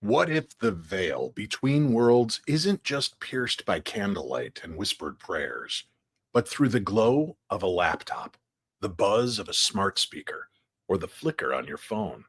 What if the veil between worlds isn't just pierced by candlelight and whispered prayers, but through the glow of a laptop, the buzz of a smart speaker, or the flicker on your phone?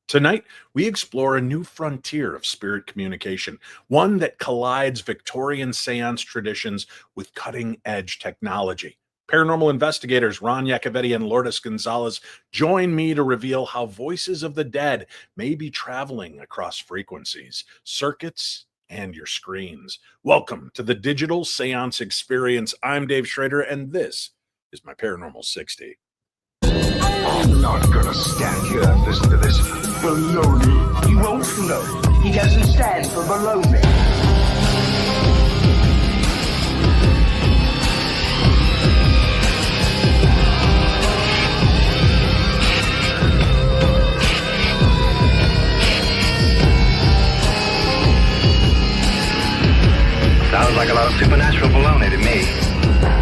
Tonight, we explore a new frontier of spirit communication, one that collides Victorian seance traditions with cutting edge technology. Paranormal investigators Ron Yacovetti and Lourdes Gonzalez join me to reveal how voices of the dead may be traveling across frequencies, circuits, and your screens. Welcome to the Digital Séance Experience. I'm Dave Schrader, and this is my Paranormal 60. I'm not gonna stand here and listen to this baloney. He won't float. He doesn't stand for baloney. Sounds like a lot of supernatural baloney to me.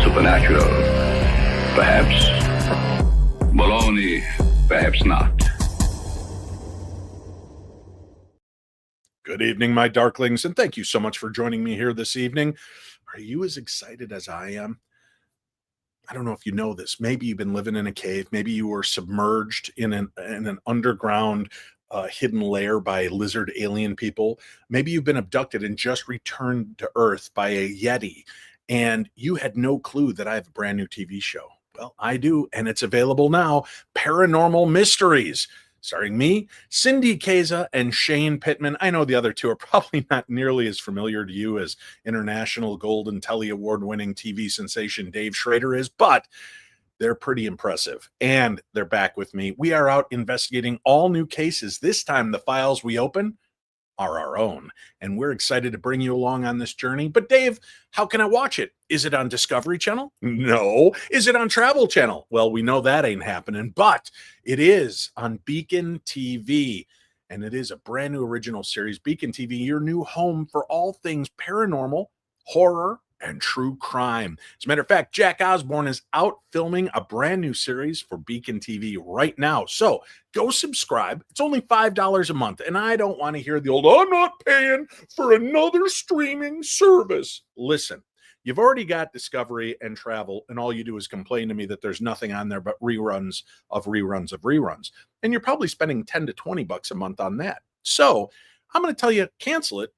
Supernatural, perhaps. Baloney, perhaps not. Good evening, my darklings, and thank you so much for joining me here this evening. Are you as excited as I am? I don't know if you know this. Maybe you've been living in a cave. Maybe you were submerged in an underground hidden lair by lizard alien people. Maybe you've been abducted and just returned to Earth by a Yeti, and you had no clue that I have a brand new TV show. Well, I do, and it's available now. Paranormal Mysteries, starring me, Cindy Kaza, and Shane Pittman. I know the other two are probably not nearly as familiar to you as international Golden Telly Award-winning TV sensation Dave Schrader is, but they're pretty impressive, and they're back with me. We are out investigating all new cases. This time, the files we open are our own, and we're excited to bring you along on this journey. But Dave, how can I watch it? Is it on Discovery Channel? No. Is it on Travel Channel? Well, we know that ain't happening, but it is on Beacon TV, and it is a brand new original series. Beacon TV, your new home for all things paranormal, horror, and true crime. As a matter of fact, Jack Osborne is out filming a brand new series for Beacon TV right now. So go subscribe. It's only $5 a month. And I don't want to hear the old, I'm not paying for another streaming service. Listen, you've already got Discovery and Travel, and all you do is complain to me that there's nothing on there but reruns of reruns of reruns. And you're probably spending 10 to 20 bucks a month on that. So I'm going to tell you, cancel it.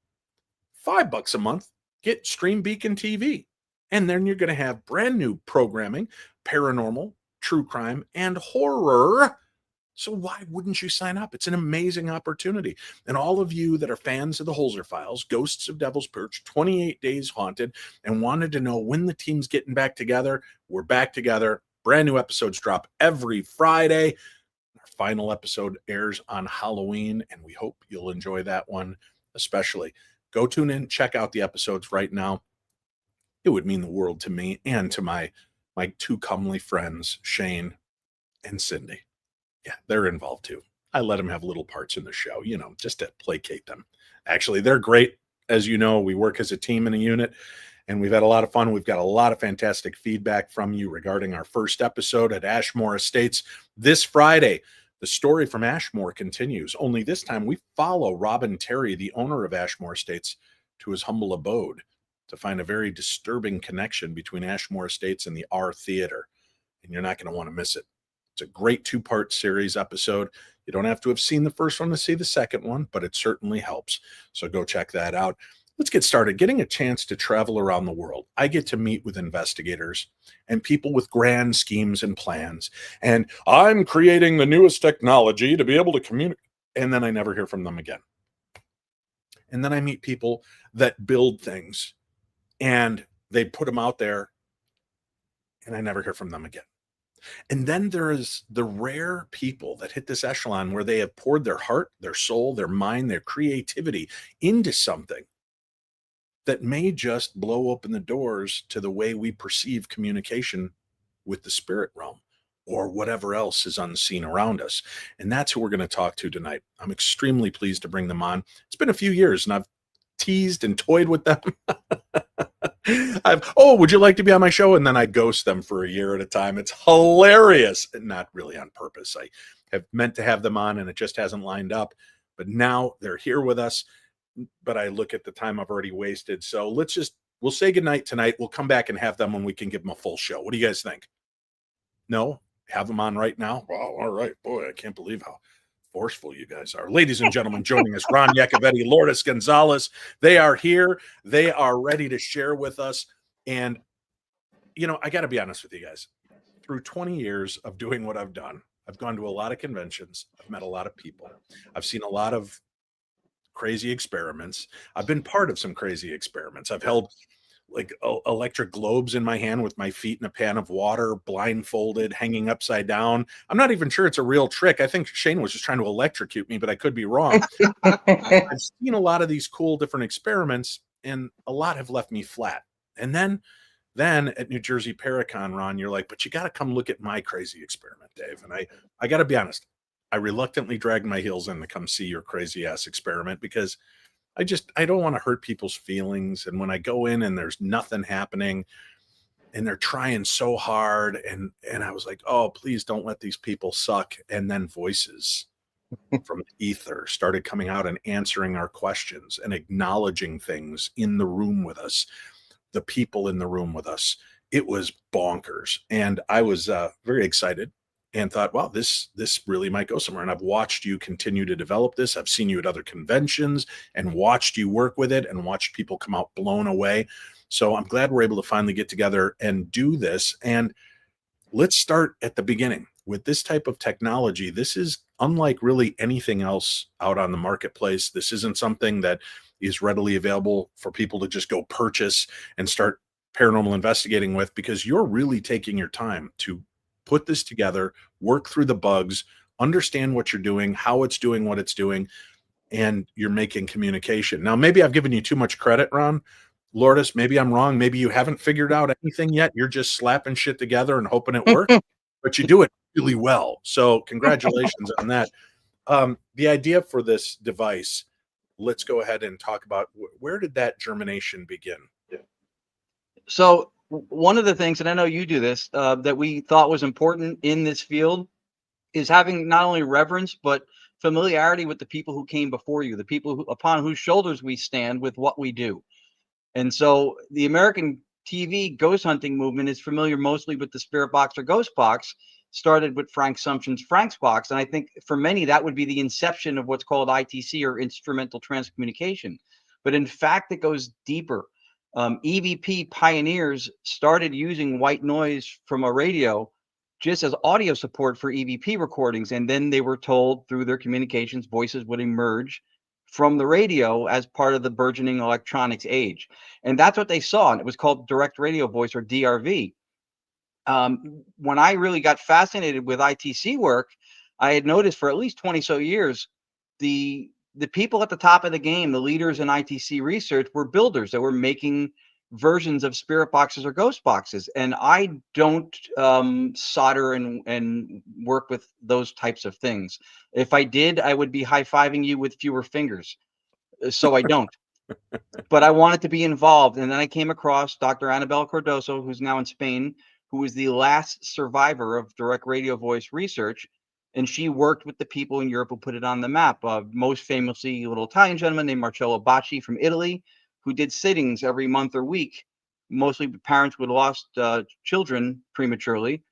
$5 a month. Get Stream Beacon TV. And then you're going to have brand new programming, paranormal, true crime, and horror. So why wouldn't you sign up? It's an amazing opportunity. And all of you that are fans of the Holzer Files, Ghosts of Devil's Perch, 28 Days Haunted, and wanted to know when the team's getting back together, we're back together. Brand new episodes drop every Friday. Our final episode airs on Halloween, and we hope you'll enjoy that one especially. Go tune in, check out the episodes right now. It would mean the world to me and to my two comely friends, Shane and Cindy. Yeah, they're involved too. I let them have little parts in the show, just to placate them. Actually, they're great. As you know, we work as a team in a unit, and we've had a lot of fun. We've got a lot of fantastic feedback from you regarding our first episode at Ashmore Estates this Friday. The story from Ashmore continues, only this time we follow Robin Terry, the owner of Ashmore Estates, to his humble abode to find a very disturbing connection between Ashmore Estates and the R Theater. And you're not going to want to miss it. It's a great two-part series episode. You don't have to have seen the first one to see the second one, but it certainly helps. So go check that out. Let's get started. Getting a chance to travel around the world. I get to meet with investigators and people with grand schemes and plans. And I'm creating the newest technology to be able to communicate. And then I never hear from them again. And then I meet people that build things and they put them out there and I never hear from them again. And then there is the rare people that hit this echelon where they have poured their heart, their soul, their mind, their creativity into something that may just blow open the doors to the way we perceive communication with the spirit realm or whatever else is unseen around us. And that's who we're going to talk to tonight. I'm extremely pleased to bring them on. It's been a few years and I've teased and toyed with them. Would you like to be on my show? And then I ghost them for a year at a time. It's hilarious. And not really on purpose. I have meant to have them on and it just hasn't lined up. but now they're here with us. But I look at the time I've already wasted. So we'll say goodnight tonight. We'll come back and have them when we can give them a full show. What do you guys think? No? Have them on right now? Well, all right. Boy, I can't believe how forceful you guys are. Ladies and gentlemen, joining us, Ron Yacovetti, Lourdes Gonzalez. They are here. They are ready to share with us. And, I got to be honest with you guys. Through 20 years of doing what I've done, I've gone to a lot of conventions. I've met a lot of people. I've seen a lot of crazy experiments. I've been part of some crazy experiments. I've held like electric globes in my hand with my feet in a pan of water, blindfolded, hanging upside down. I'm not even sure it's a real trick. I think Shane was just trying to electrocute me, but I could be wrong. I've seen a lot of these cool different experiments, and a lot have left me flat. And then at New Jersey Paracon, Ron, you're like, but you got to come look at my crazy experiment, Dave. And I got to be honest, I reluctantly dragged my heels in to come see your crazy ass experiment because I don't want to hurt people's feelings. And when I go in and there's nothing happening and they're trying so hard, and I was like, oh, please don't let these people suck. And then voices from the ether started coming out and answering our questions and acknowledging things in the room with us, the people in the room with us. It was bonkers. And I was very excited and thought, wow, this really might go somewhere. And I've watched you continue to develop this. I've seen you at other conventions and watched you work with it and watched people come out blown away. So I'm glad we're able to finally get together and do this. And let's start at the beginning. With this type of technology, this is unlike really anything else out on the marketplace. This isn't something that is readily available for people to just go purchase and start paranormal investigating with, because you're really taking your time to put this together, work through the bugs, understand what you're doing, how it's doing what it's doing, and you're making communication. Now, maybe I've given you too much credit, Ron. Lourdes, maybe I'm wrong. Maybe you haven't figured out anything yet. You're just slapping shit together and hoping it works, but you do it really well. So congratulations on that. The idea for this device, let's go ahead and talk about where did that germination begin? So one of the things, and I know you do this, that we thought was important in this field is having not only reverence, but familiarity with the people who came before you, the people upon whose shoulders we stand with what we do. And so the American TV ghost hunting movement is familiar mostly with the spirit box or ghost box, started with Frank Sumption's Frank's box. And I think for many, that would be the inception of what's called ITC, or instrumental transcommunication. But in fact, it goes deeper. EVP pioneers started using white noise from a radio just as audio support for EVP recordings. And then they were told through their communications, voices would emerge from the radio as part of the burgeoning electronics age. And that's what they saw. And it was called direct radio voice, or DRV. When I really got fascinated with ITC work, I had noticed for at least 20 so years, the people at the top of the game, the leaders in ITC research, were builders that were making versions of spirit boxes or ghost boxes. And I don't solder and work with those types of things. If I did, I would be high-fiving you with fewer fingers. So I don't. But I wanted to be involved. And then I came across Dr. Annabelle Cardoso, who's now in Spain, who was the last survivor of direct radio voice research. And she worked with the people in Europe who put it on the map. Most famously, a little Italian gentleman named Marcello Bacci from Italy, who did sittings every month or week, mostly with parents who had lost children prematurely.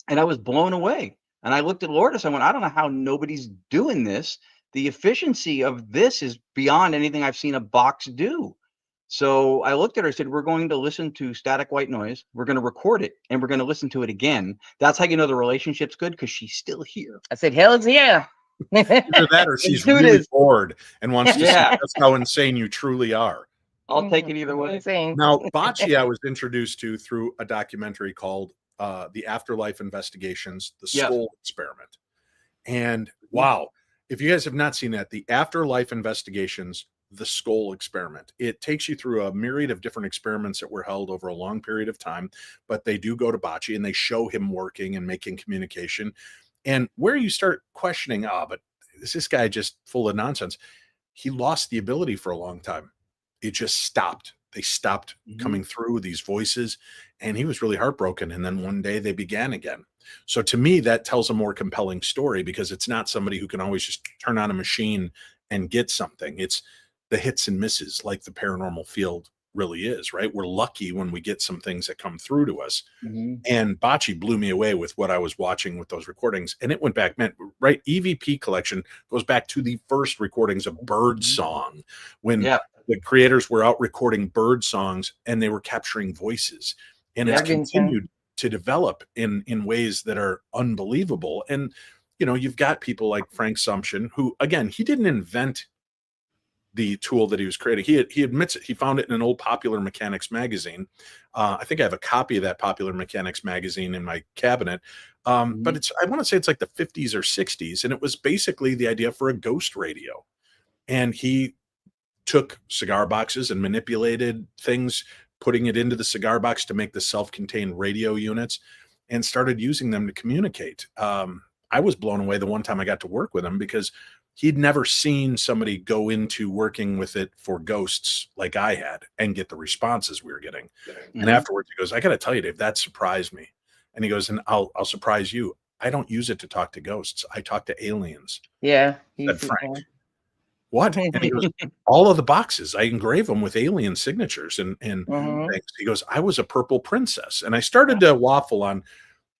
And I was blown away. And I looked at Lourdes, I went, I don't know how nobody's doing this. The efficiency of this is beyond anything I've seen a box do. So I looked at her and said, we're going to listen to static white noise. We're going to record it, and we're going to listen to it again. That's how you know the relationship's good, because she's still here. I said, hell's yeah. Either that or she's really bored and wants to see just how insane you truly are. I'll take it either way. Now, Bacci I was introduced to through a documentary called The Afterlife Investigations, The Skull Experiment. And wow, if you guys have not seen that, The Afterlife Investigations, The Skull Experiment. It takes you through a myriad of different experiments that were held over a long period of time, but they do go to Bacci and they show him working and making communication. And where you start questioning, but is this guy just full of nonsense? He lost the ability for a long time. It just stopped. They stopped coming through these voices, and he was really heartbroken. And then one day they began again. So to me, that tells a more compelling story, because it's not somebody who can always just turn on a machine and get something. It's the hits and misses, like the paranormal field really is, right? We're lucky when we get some things that come through to us. Mhm. And Bocce blew me away with what I was watching with those recordings. And it went back, man, right? EVP collection goes back to the first recordings of bird song when Yeah. the creators were out recording bird songs and they were capturing voices. And it's Jorgensen. continued to develop in ways that are unbelievable. And, you know, you've got people like Frank Sumption, who, again, he didn't invent the tool that he was creating. He admits it. He found it in an old Popular Mechanics magazine. I think I have a copy of that Popular Mechanics magazine in my cabinet. But it's, I want to say it's like the 50s or 60s. And it was basically the idea for a ghost radio. And he took cigar boxes and manipulated things, putting it into the cigar box to make the self-contained radio units, and started using them to communicate. I was blown away the one time I got to work with him because he'd never seen somebody go into working with it for ghosts like I had and get the responses we were getting. And afterwards he goes, I got to tell you, Dave, that surprised me. And he goes, and I'll surprise you. I don't use it to talk to ghosts. I talk to aliens. Yeah. Said Frank. What? And he goes, all of the boxes, I engrave them with alien signatures and things. He goes, I was a purple princess. And I started to waffle on,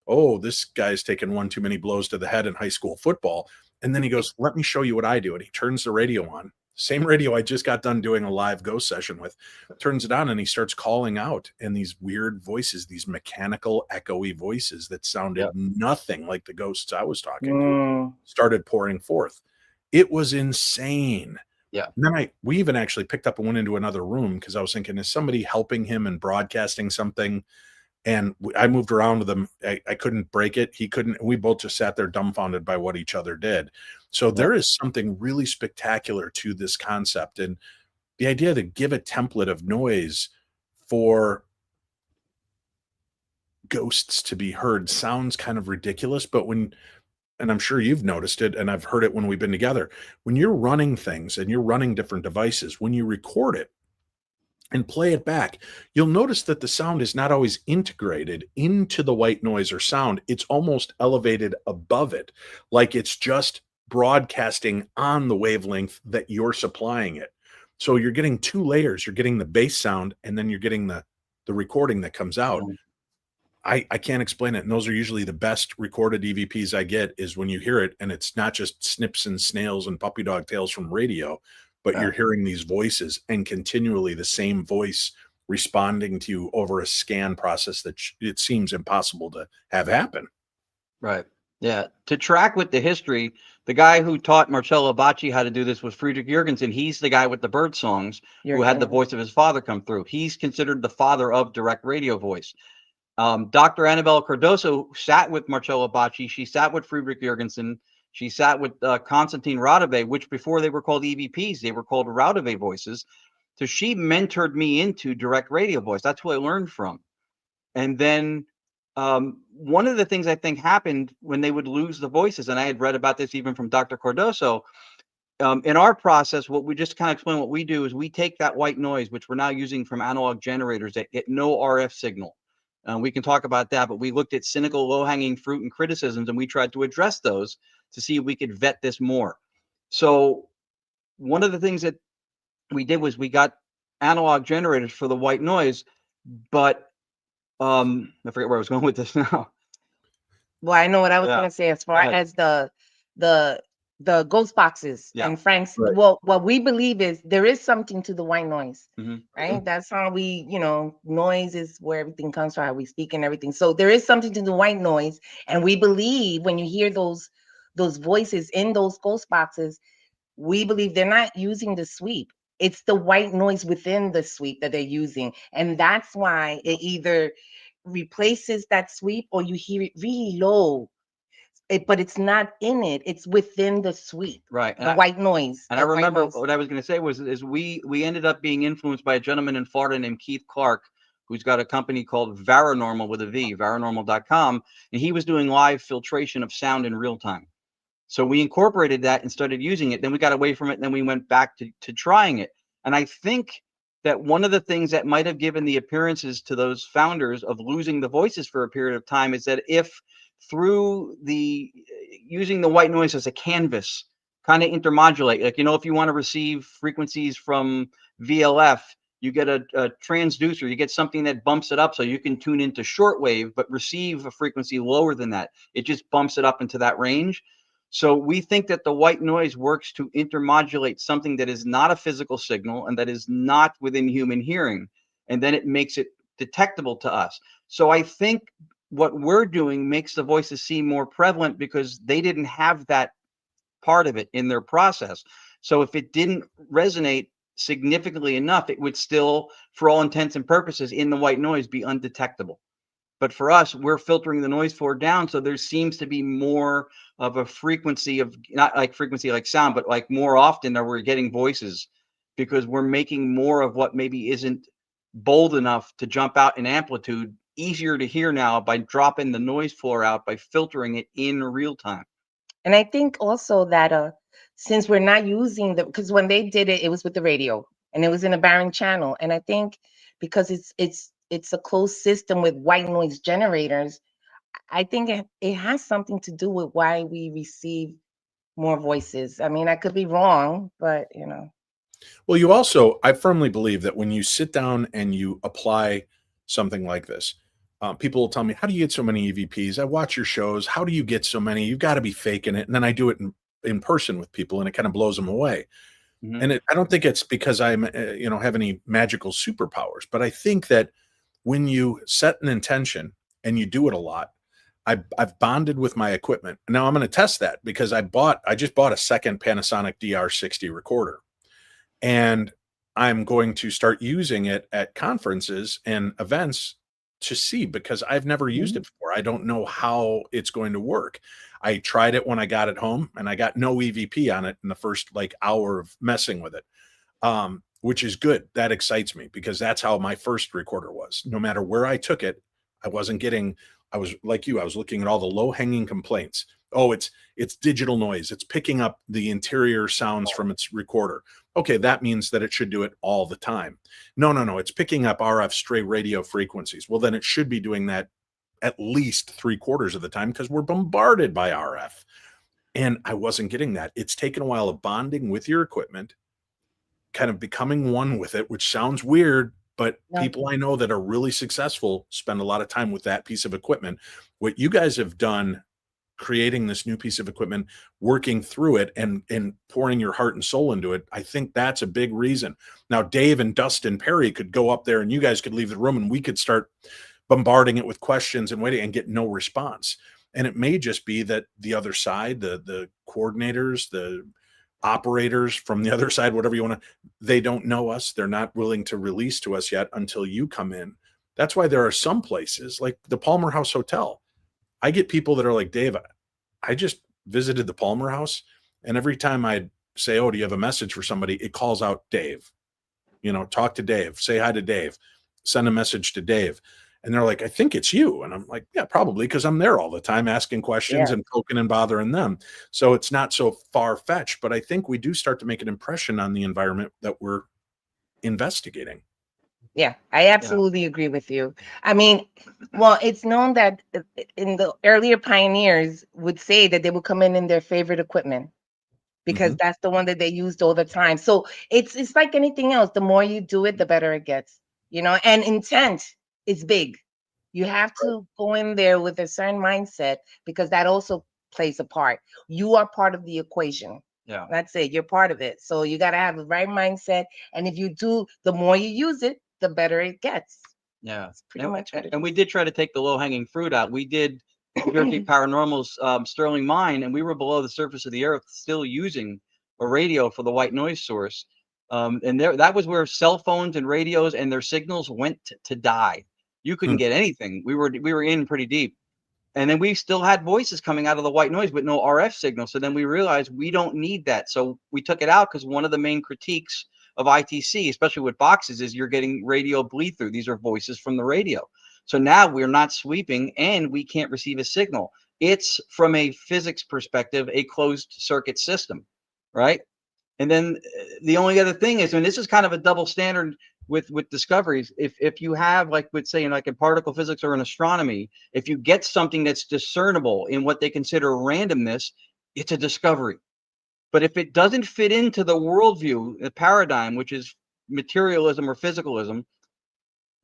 oh, this guy's taken one too many blows to the head in high school football. And then he goes, let me show you what I do. And he turns the radio on. Same radio I just got done doing a live ghost session with. Turns it on and he starts calling out. And these weird voices, these mechanical, echoey voices that sounded nothing like the ghosts I was talking to, started pouring forth. It was insane. Yeah. And then we even actually picked up and went into another room because I was thinking, is somebody helping him and broadcasting something? And I moved around with him. I couldn't break it. He couldn't. We both just sat there dumbfounded by what each other did. So there is something really spectacular to this concept. And the idea to give a template of noise for ghosts to be heard sounds kind of ridiculous. But and I'm sure you've noticed it, and I've heard it when we've been together, when you're running things and you're running different devices, when you record it and play it back, you'll notice that the sound is not always integrated into the white noise or sound. It's almost elevated above it, like it's just broadcasting on the wavelength that you're supplying it. So you're getting two layers. You're getting the bass sound, and then you're getting the recording that comes out. I can't explain it. And those are usually the best recorded EVPs I get, is when you hear it and it's not just snips and snails and puppy dog tails from radio, but you're hearing these voices and continually the same voice responding to you over a scan process that it seems impossible to have happen. Right. Yeah. To track with the history, the guy who taught Marcello Bacci how to do this was Friedrich Jurgensen. He's the guy with the bird songs who had the voice of his father come through. He's considered the father of direct radio voice. Dr. Annabelle Cardoso sat with Marcello Bacci. She sat with Friedrich Jurgensen. She sat with Konstantin Radove, which before they were called EVPs, they were called Radove voices. So she mentored me into direct radio voice. That's who I learned from. And then one of the things I think happened when they would lose the voices, and I had read about this even from Dr. Cardoso, in our process, what we just kind of explain what we do is we take that white noise, which we're now using from analog generators that get no RF signal. We can talk about that, but we looked at cynical, low-hanging fruit and criticisms, and we tried to address those to see if we could vet this more. So one of the things that we did was we got analog generators for the white noise, but I forget where I was going with this now. Well, I know what I was going to say as far as the ghost boxes and Frank's. Right. Well, what we believe is there is something to the white noise, Mm-hmm. right? That's how we, noise is where everything comes from, how we speak and everything. So there is something to the white noise, and we believe when you hear those voices in those ghost boxes, we believe they're not using the sweep. It's the white noise within the sweep that they're using, and that's why it either replaces that sweep or you hear it really low. But it's not in it. It's within the sweep, Right. the white noise. And I remember what I was going to say is we ended up being influenced by a gentleman in Florida named Keith Clark, who's got a company called Paranormal with a V, paranormal.com, and he was doing live filtration of sound in real time. So we incorporated that and started using it. Then we got away from it, and then we went back to trying it. And I think that one of the things that might have given the appearances to those founders of losing the voices for a period of time is that if through using the white noise as a canvas kind of intermodulate. Like, if you want to receive frequencies from VLF, you get a transducer, you get something that bumps it up so you can tune into shortwave, but receive a frequency lower than that. It just bumps it up into that range. So we think that the white noise works to intermodulate something that is not a physical signal and that is not within human hearing. And then it makes it detectable to us. So I think what we're doing makes the voices seem more prevalent because they didn't have that part of it in their process. So if it didn't resonate significantly enough, it would still, for all intents and purposes, in the white noise be undetectable. But for us, we're filtering the noise floor down, so there seems to be more of a frequency of, not like frequency like sound, but like more often that we're getting voices, because we're making more of what maybe isn't bold enough to jump out in amplitude easier to hear now by dropping the noise floor out, by filtering it in real time. And I think also that since we're not using because when they did it, it was with the radio and it was in a barren channel. And I think because it's a closed system with white noise generators, I think it has something to do with why we receive more voices. I mean, I could be wrong, but Well, I firmly believe that when you sit down and you apply something like this, people will tell me, how do you get so many EVPs? I watch your shows. How do you get so many? You've got to be faking it. And then I do it in person with people and it kind of blows them away. Mhm. And I don't think it's because I'm, have any magical superpowers, but I think that when you set an intention and you do it a lot, I've bonded with my equipment. Now I'm going to test that because I just bought a second Panasonic DR60 recorder, and I'm going to start using it at conferences and events to see, because I've never used it before. I don't know how it's going to work. I tried it when I got it home and I got no EVP on it in the first hour of messing with it. Which is good. That excites me because that's how my first recorder was. No matter where I took it, I was like you, I was looking at all the low hanging complaints. Oh, it's digital noise. It's picking up the interior sounds from its recorder. Okay, that means that it should do it all the time. No. It's picking up RF stray radio frequencies. Well, then it should be doing that at least 3/4 of the time because we're bombarded by RF. And I wasn't getting that. It's taken a while of bonding with your equipment, kind of becoming one with it, which sounds weird, but Yeah. people I know that are really successful spend a lot of time with that piece of equipment. What you guys have done, creating this new piece of equipment, working through it and pouring your heart and soul into it, I think that's a big reason. Now, Dave and Dustin Perry could go up there and you guys could leave the room and we could start bombarding it with questions and waiting and get no response. And it may just be that the other side, the coordinators, the operators from the other side, whatever you want to, they don't know us. They're not willing to release to us yet until you come in. That's why there are some places like the Palmer House Hotel. I get people that are like, Dave, I just visited the Palmer House, and every time I'd say, oh, do you have a message for somebody? It calls out Dave. Talk to Dave, say hi to Dave, send a message to Dave. And they're like, I think it's you. And I'm like, yeah, probably, because I'm there all the time asking questions and poking and bothering them. So it's not so far-fetched, but I think we do start to make an impression on the environment that we're investigating. Yeah, I absolutely agree with you. I mean, well, it's known that in the earlier pioneers would say that they would come in their favorite equipment because that's the one that they used all the time. So it's like anything else. The more you do it, the better it gets, and intent is big. You have to go in there with a certain mindset because that also plays a part. You are part of the equation. Yeah. That's it. You're part of it. So you got to have the right mindset. And if you do, the more you use it, the better it gets. Yeah. That's pretty much what it And we is. did try to take the low hanging fruit out. We did Paranormal's Sterling Mine, and we were below the surface of the earth still using a radio for the white noise source. And that was where cell phones and radios and their signals went to die. You couldn't get anything. We were in pretty deep. And then we still had voices coming out of the white noise with no RF signal. So then we realized we don't need that. So we took it out because one of the main critiques of ITC, especially with boxes, is you're getting radio bleed through. These are voices from the radio. So now we're not sweeping and we can't receive a signal. It's, from a physics perspective, a closed circuit system, right? And then the only other thing is, and this is kind of a double standard with discoveries, if you have, like, let's say in particle physics or in astronomy, if you get something that's discernible in what they consider randomness, it's a discovery. But if it doesn't fit into the worldview, the paradigm, which is materialism or physicalism,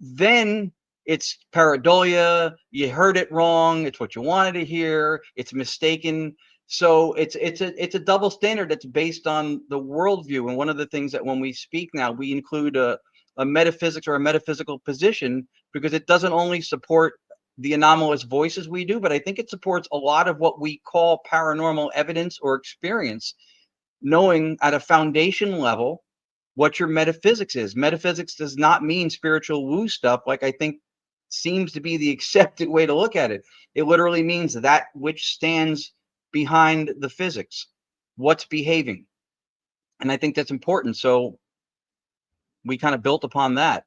then it's pareidolia. You heard it wrong. It's what you wanted to hear. It's mistaken. So it's a double standard that's based on the worldview. And one of the things that when we speak now, we include a metaphysics or a metaphysical position, because it doesn't only support the anomalous voices we do, but I think it supports a lot of what we call paranormal evidence or experience, knowing at a foundation level what your metaphysics is. Metaphysics does not mean spiritual woo stuff, like I think seems to be the accepted way to look at it. It literally means that which stands behind the physics, what's behaving. And I think that's important. So we kind of built upon that.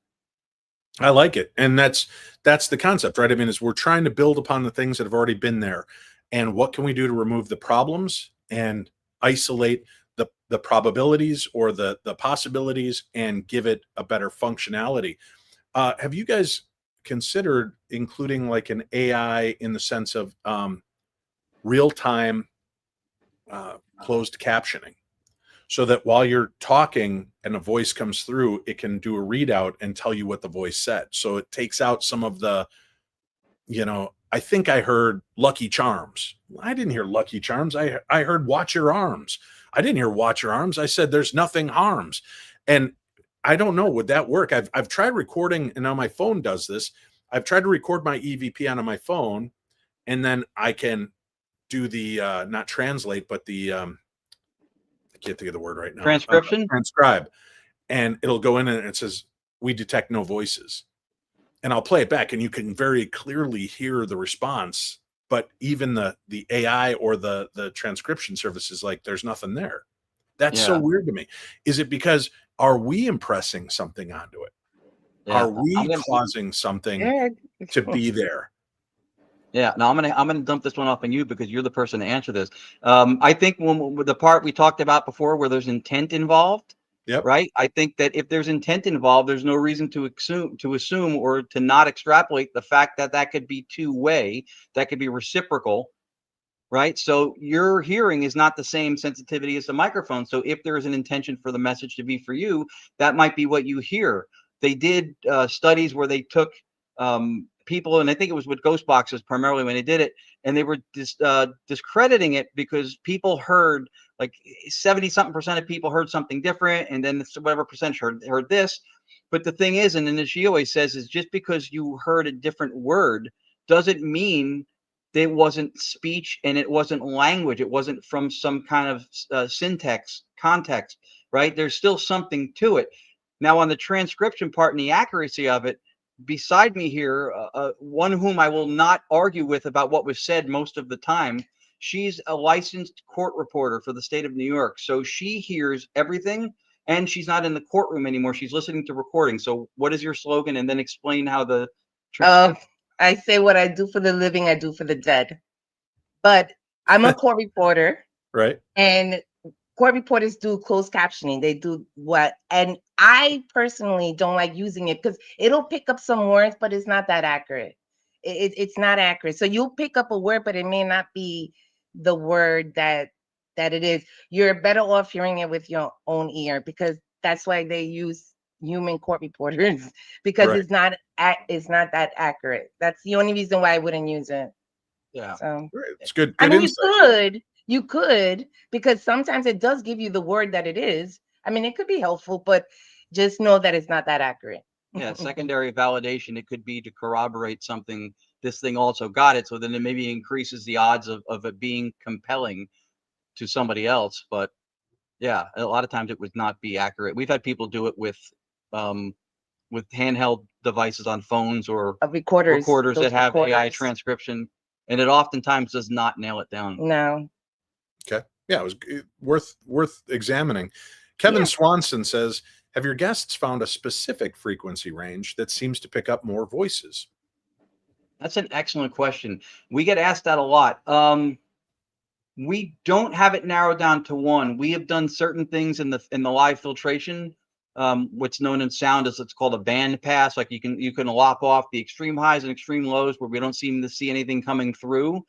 I like it. And that's the concept, right? I mean, is we're trying to build upon the things that have already been there. And what can we do to remove the problems and isolate the probabilities or the possibilities and give it a better functionality? Have you guys considered including like an AI in the sense of real-time closed captioning, so that while you're talking and a voice comes through, it can do a readout and tell you what the voice said? So it takes out some of the, I think I heard Lucky Charms. I didn't hear Lucky Charms. I heard Watch Your Arms. I didn't hear Watch Your Arms. I said there's nothing harms. And I don't know, would that work? I've tried recording, and now my phone does this. I've tried to record my EVP on my phone, and then I can do the not translate, but the I can't think of the word right now. Transcription? Transcribe. And it'll go in and it says, "We detect no voices." And I'll play it back, and you can very clearly hear the response. But even the AI or the transcription service is like, there's nothing there. That's so weird to me. Is it because are we impressing something onto it? Yeah. Are we causing something to be there? Yeah, no, I'm gonna dump this one off on you because you're the person to answer this. I think with the part we talked about before, where there's intent involved, Yep. right? I think that if there's intent involved, there's no reason to assume or to not extrapolate the fact that that could be two-way, that could be reciprocal, right? So your hearing is not the same sensitivity as the microphone. So if there is an intention for the message to be for you, that might be what you hear. They did studies where they took people, and I think it was with ghost boxes primarily when they did it, and they were discrediting it because people heard, like 70-something% of people heard something different, and then whatever percentage heard this. But the thing is, and then she always says, is just because you heard a different word doesn't mean it wasn't speech and it wasn't language. It wasn't from some kind of syntax context, right? There's still something to it. Now, on the transcription part and the accuracy of it, beside me here, one whom I will not argue with about what was said most of the time, she's a licensed court reporter for the state of New York. So she hears everything, and she's not in the courtroom anymore. She's listening to recordings. So what is your slogan? And then explain how the... I say what I do for the living, I do for the dead. But I'm a court reporter. Right. And court reporters do closed captioning. They do what? And I personally don't like using it because it'll pick up some words, but it's not that accurate. It's not accurate. So you'll pick up a word, but it may not be the word that it is. You're better off hearing it with your own ear, because that's why they use human court reporters, because Right. it's not that accurate. That's the only reason why I wouldn't use it. Yeah. So It's good. I mean, insight. you could, because sometimes it does give you the word that it is. I mean, it could be helpful, but just know that it's not that accurate. Yeah, secondary validation. It could be to corroborate something. This thing also got it, so then it maybe increases the odds of it being compelling to somebody else. But yeah, a lot of times it would not be accurate. We've had people do it with handheld devices on phones or Recorders that have AI recorders. transcription, and it oftentimes does not nail it down. No. Okay. Yeah, it was worth examining. Kevin Swanson says, have your guests found a specific frequency range that seems to pick up more voices? That's an excellent question. We get asked that a lot. We don't have it narrowed down to one. We have done certain things in the live filtration, what's known in sound as, it's called a band pass. Like you can lop off the extreme highs and extreme lows where we don't seem to see anything coming through.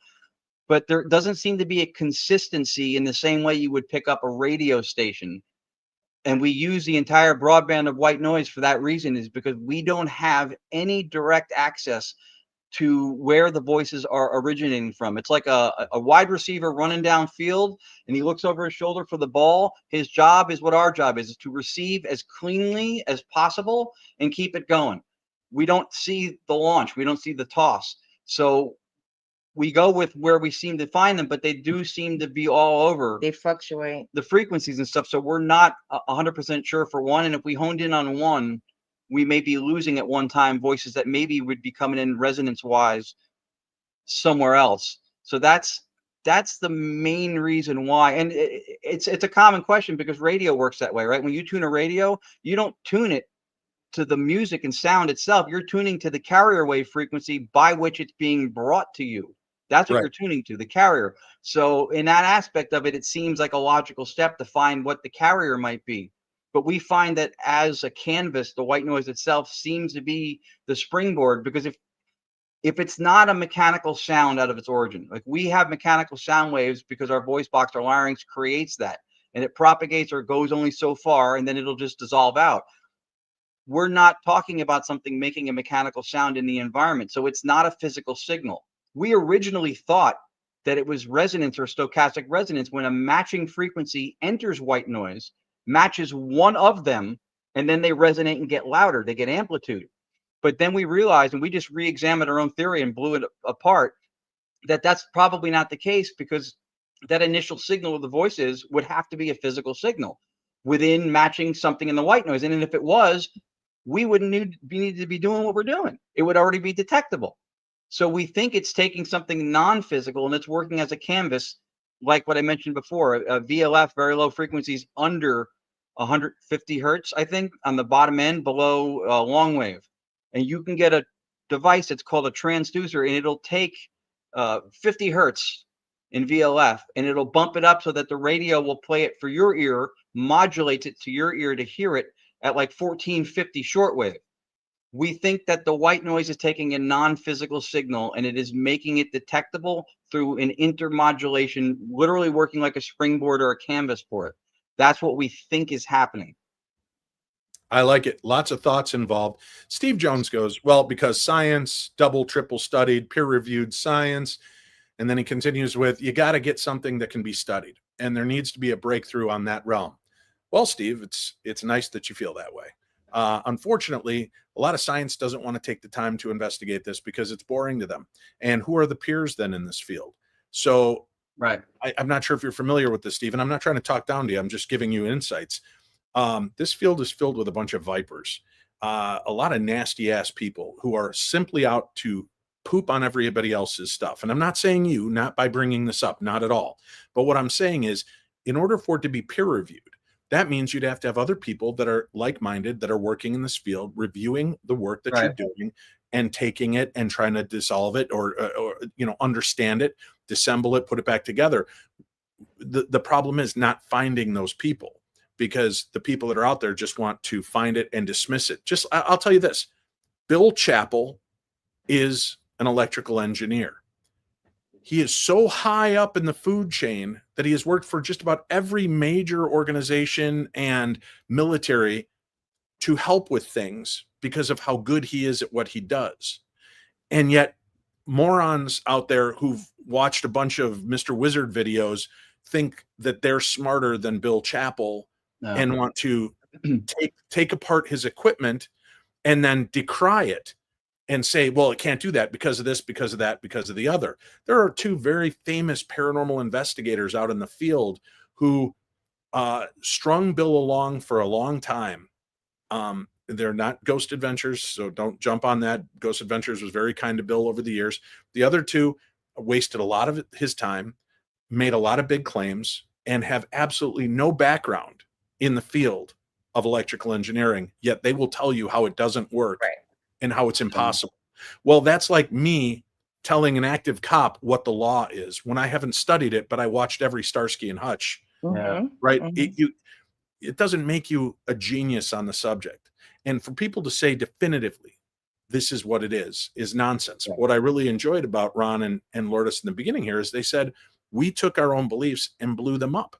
but there doesn't seem to be a consistency in the same way you would pick up a radio station. And we use the entire broadband of white noise for that reason, is because we don't have any direct access to where the voices are originating from. It's like a wide receiver running downfield, and he looks over his shoulder for the ball. His job is what our job is to receive as cleanly as possible and keep it going. We don't see the launch. We don't see the toss. So we go with where we seem to find them, but they do seem to be all over They fluctuate. the frequencies and stuff. So we're not 100% sure for one. And if we honed in on one, we may be losing at one time voices that maybe would be coming in resonance wise somewhere else. So that's the main reason why. And it's a common question because radio works that way, right? When you tune a radio, you don't tune it to the music and sound itself. You're tuning to the carrier wave frequency by which it's being brought to you. That's what Right. you're tuning to, the carrier. So in that aspect of it, it seems like a logical step to find what the carrier might be. But we find that as a canvas, the white noise itself seems to be the springboard, because if it's not a mechanical sound out of its origin, like we have mechanical sound waves because our voice box, our larynx creates that, and it propagates or goes only so far, and then it'll just dissolve out. We're not talking about something making a mechanical sound in the environment. So it's not a physical signal. We originally thought that it was resonance or stochastic resonance when a matching frequency enters white noise, matches one of them, and then they resonate and get louder. They get amplitude. But then we realized, and we just re-examined our own theory and blew it apart, that that's probably not the case, because that initial signal of the voices would have to be a physical signal within matching something in the white noise. And if it was, we wouldn't need to be doing what we're doing. It would already be detectable. So we think it's taking something non-physical and it's working as a canvas, like what I mentioned before, a VLF, very low frequencies under 150 hertz, I think, on the bottom end below long wave. And you can get a device that's called a transducer, and it'll take 50 hertz in VLF, and it'll bump it up so that the radio will play it for your ear, modulates it to your ear to hear it at like 1450 shortwave. We think that the white noise is taking a non-physical signal and it is making it detectable through an intermodulation, literally working like a springboard or a canvas for it. That's what we think is happening. I like it. Lots of thoughts involved. Steve Jones goes, well, because science, double, triple studied, peer-reviewed science. And then he continues with, you got to get something that can be studied. And there needs to be a breakthrough on that realm. Well, Steve, it's nice that you feel that way. Unfortunately, a lot of science doesn't want to take the time to investigate this because it's boring to them. And who are the peers then in this field? So right. I'm not sure if you're familiar with this, Steve, and I'm not trying to talk down to you. I'm just giving you insights. This field is filled with a bunch of vipers, a lot of nasty ass people who are simply out to poop on everybody else's stuff. And I'm not saying you, not by bringing this up, not at all. But what I'm saying is, in order for it to be peer reviewed, that means you'd have to have other people that are like-minded, that are working in this field, reviewing the work that you're doing and taking it and trying to dissolve it or understand it, dissemble it, put it back together. The problem is not finding those people, because the people that are out there just want to find it and dismiss it. I'll tell you this, Bill Chappell is an electrical engineer. He is so high up in the food chain that he has worked for just about every major organization and military to help with things because of how good he is at what he does. And yet morons out there who've watched a bunch of Mr. Wizard videos think that they're smarter than Bill Chappell and want to take apart his equipment and then decry it and say, well, it can't do that because of this, because of that, because of the other. There are two very famous paranormal investigators out in the field who strung Bill along for a long time. They're not Ghost Adventures, so don't jump on that. Ghost Adventures was very kind to Bill over the years. The other two wasted a lot of his time, made a lot of big claims, and have absolutely no background in the field of electrical engineering, yet they will tell you how it doesn't work and how it's impossible. Well, that's like me telling an active cop what the law is when I haven't studied it, but I watched every Starsky and Hutch. Right? It doesn't make you a genius on the subject. And for people to say definitively this is what it is nonsense. Yeah. What I really enjoyed about Ron and Lourdes in the beginning here is they said, we took our own beliefs and blew them up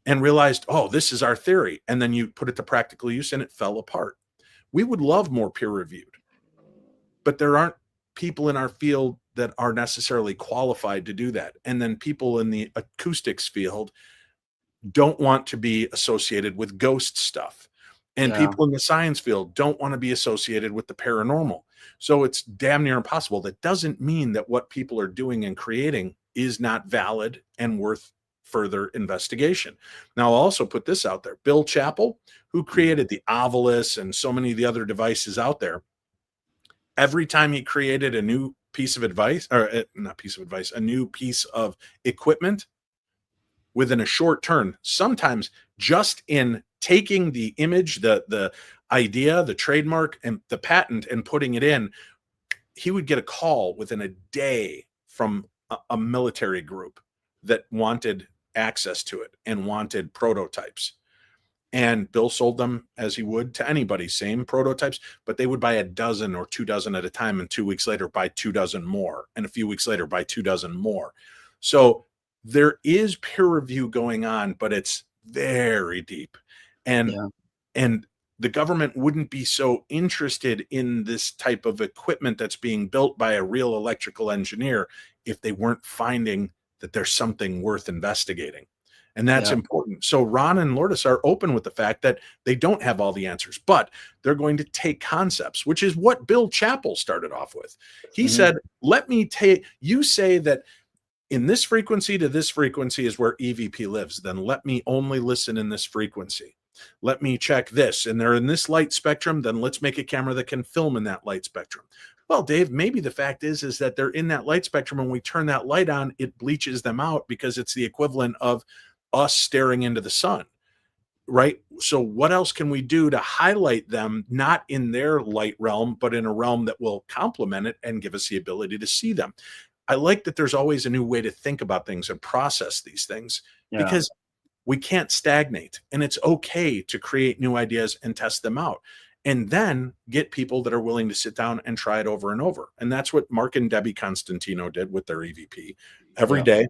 and realized, oh, this is our theory. And then you put it to practical use and it fell apart. We would love more peer reviewed, but there aren't people in our field that are necessarily qualified to do that. And then people in the acoustics field don't want to be associated with ghost stuff. And Yeah. people in the science field don't want to be associated with the paranormal. So it's damn near impossible. That doesn't mean that what people are doing and creating is not valid and worth further investigation. Now, I'll also put this out there. Bill Chappell, who created the Ovilus and so many of the other devices out there, every time he created a new piece of advice, or not piece of advice, a new piece of equipment within a short term, sometimes just in taking the image, the idea, the trademark, and the patent and putting it in, he would get a call within a day from a military group that wanted access to it and wanted prototypes. And Bill sold them as he would to anybody, same prototypes, but they would buy a dozen or 2 dozen at a time. And 2 weeks later, buy 2 dozen more. And a few weeks later, buy 2 dozen more. So there is peer review going on, but it's very deep. And the government wouldn't be so interested in this type of equipment that's being built by a real electrical engineer if they weren't finding that there's something worth investigating. And that's important. So Ron and Lourdes are open with the fact that they don't have all the answers, but they're going to take concepts, which is what Bill Chappell started off with. He said, let me take, you say that in this frequency to this frequency is where EVP lives. Then let me only listen in this frequency. Let me check this. And they're in this light spectrum. Then let's make a camera that can film in that light spectrum. Well, Dave, maybe the fact is that they're in that light spectrum. When we turn that light on, it bleaches them out because it's the equivalent of us staring into the sun, right? So what else can we do to highlight them, not in their light realm, but in a realm that will complement it and give us the ability to see them? I like that there's always a new way to think about things and process these things because we can't stagnate, and it's okay to create new ideas and test them out and then get people that are willing to sit down and try it over and over. And that's what Mark and Debbie Constantino did with their EVP. Every day,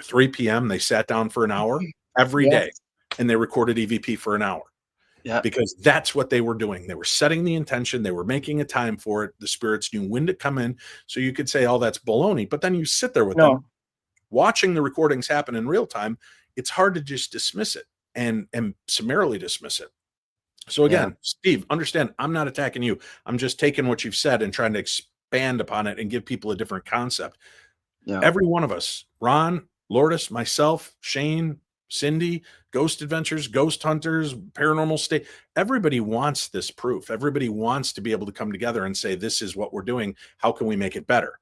3 p.m., they sat down for an hour every day and they recorded EVP for an hour. Yeah, because that's what they were doing. They were setting the intention. They were making a time for it. The spirits knew when to come in. So you could say, oh, that's baloney. But then you sit there with them, watching the recordings happen in real time. It's hard to just dismiss it and summarily dismiss it. So again, Steve, understand, I'm not attacking you. I'm just taking what you've said and trying to expand upon it and give people a different concept. Every one of us, Ron, Lourdes, myself, Shane, Cindy, Ghost Adventures, Ghost Hunters, Paranormal State, everybody wants this proof. Everybody wants to be able to come together and say, this is what we're doing. How can we make it better?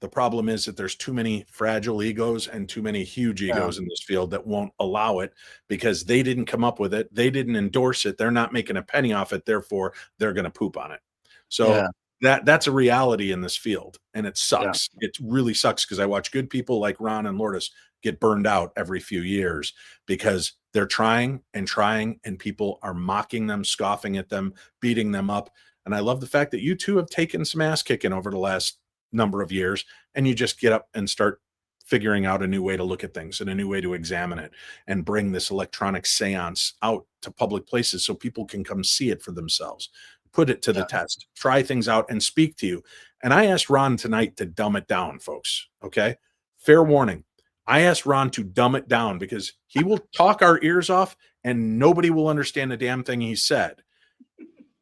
The problem is that there's too many fragile egos and too many huge egos in this field that won't allow it because they didn't come up with it. They didn't endorse it. They're not making a penny off it. Therefore, they're going to poop on it. So that's a reality in this field. And it sucks. It really sucks because I watch good people like Ron and Lourdes get burned out every few years because they're trying and people are mocking them, scoffing at them, beating them up. And I love the fact that you two have taken some ass kicking over the last number of years and you just get up and start figuring out a new way to look at things and a new way to examine it and bring this electronic seance out to public places so people can come see it for themselves, put it to the test, try things out and speak to you. And I asked Ron tonight to dumb it down, folks. Okay. Fair warning. I asked Ron to dumb it down because he will talk our ears off and nobody will understand a damn thing he said.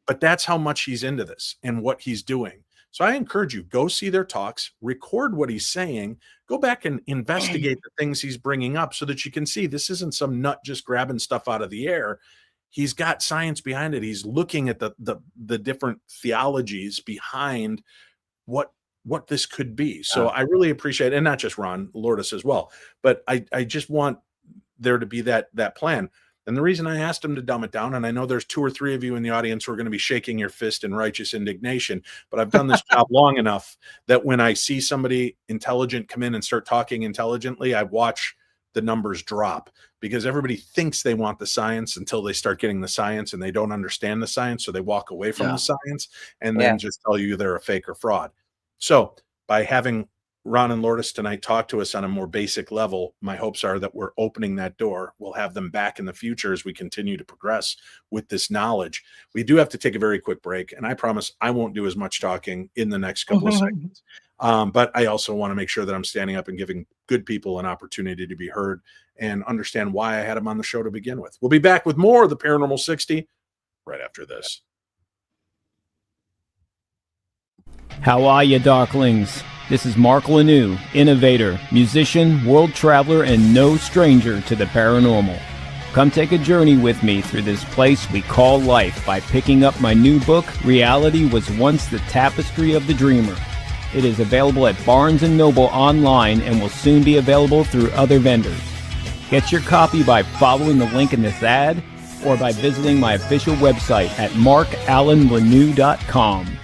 But that's how much he's into this and what he's doing. So I encourage you, go see their talks, record what he's saying, go back and investigate the things he's bringing up so that you can see this isn't some nut just grabbing stuff out of the air. He's got science behind it. He's looking at the different theologies behind what this could be. So I really appreciate it. And not just Ron, Lourdes as well, but I just want there to be that plan. And the reason I asked him to dumb it down, and I know there's 2 or 3 of you in the audience who are going to be shaking your fist in righteous indignation, but I've done this job long enough that when I see somebody intelligent come in and start talking intelligently, I watch the numbers drop, because everybody thinks they want the science until they start getting the science and they don't understand the science. So they walk away from the science and then just tell you they're a fake or fraud. So by having Ron and Lourdes tonight talk to us on a more basic level, my hopes are that we're opening that door. We'll have them back in the future as we continue to progress with this knowledge. We do have to take a very quick break, and I promise I won't do as much talking in the next couple of seconds. But I also want to make sure that I'm standing up and giving good people an opportunity to be heard and understand why I had them on the show to begin with. We'll be back with more of the Paranormal 60 right after this. How are you, Darklings? This is Mark Lanou, innovator, musician, world traveler, and no stranger to the paranormal. Come take a journey with me through this place we call life by picking up my new book, Reality Was Once the Tapestry of the Dreamer. It is available at Barnes & Noble online and will soon be available through other vendors. Get your copy by following the link in this ad or by visiting my official website at markalanlanou.com.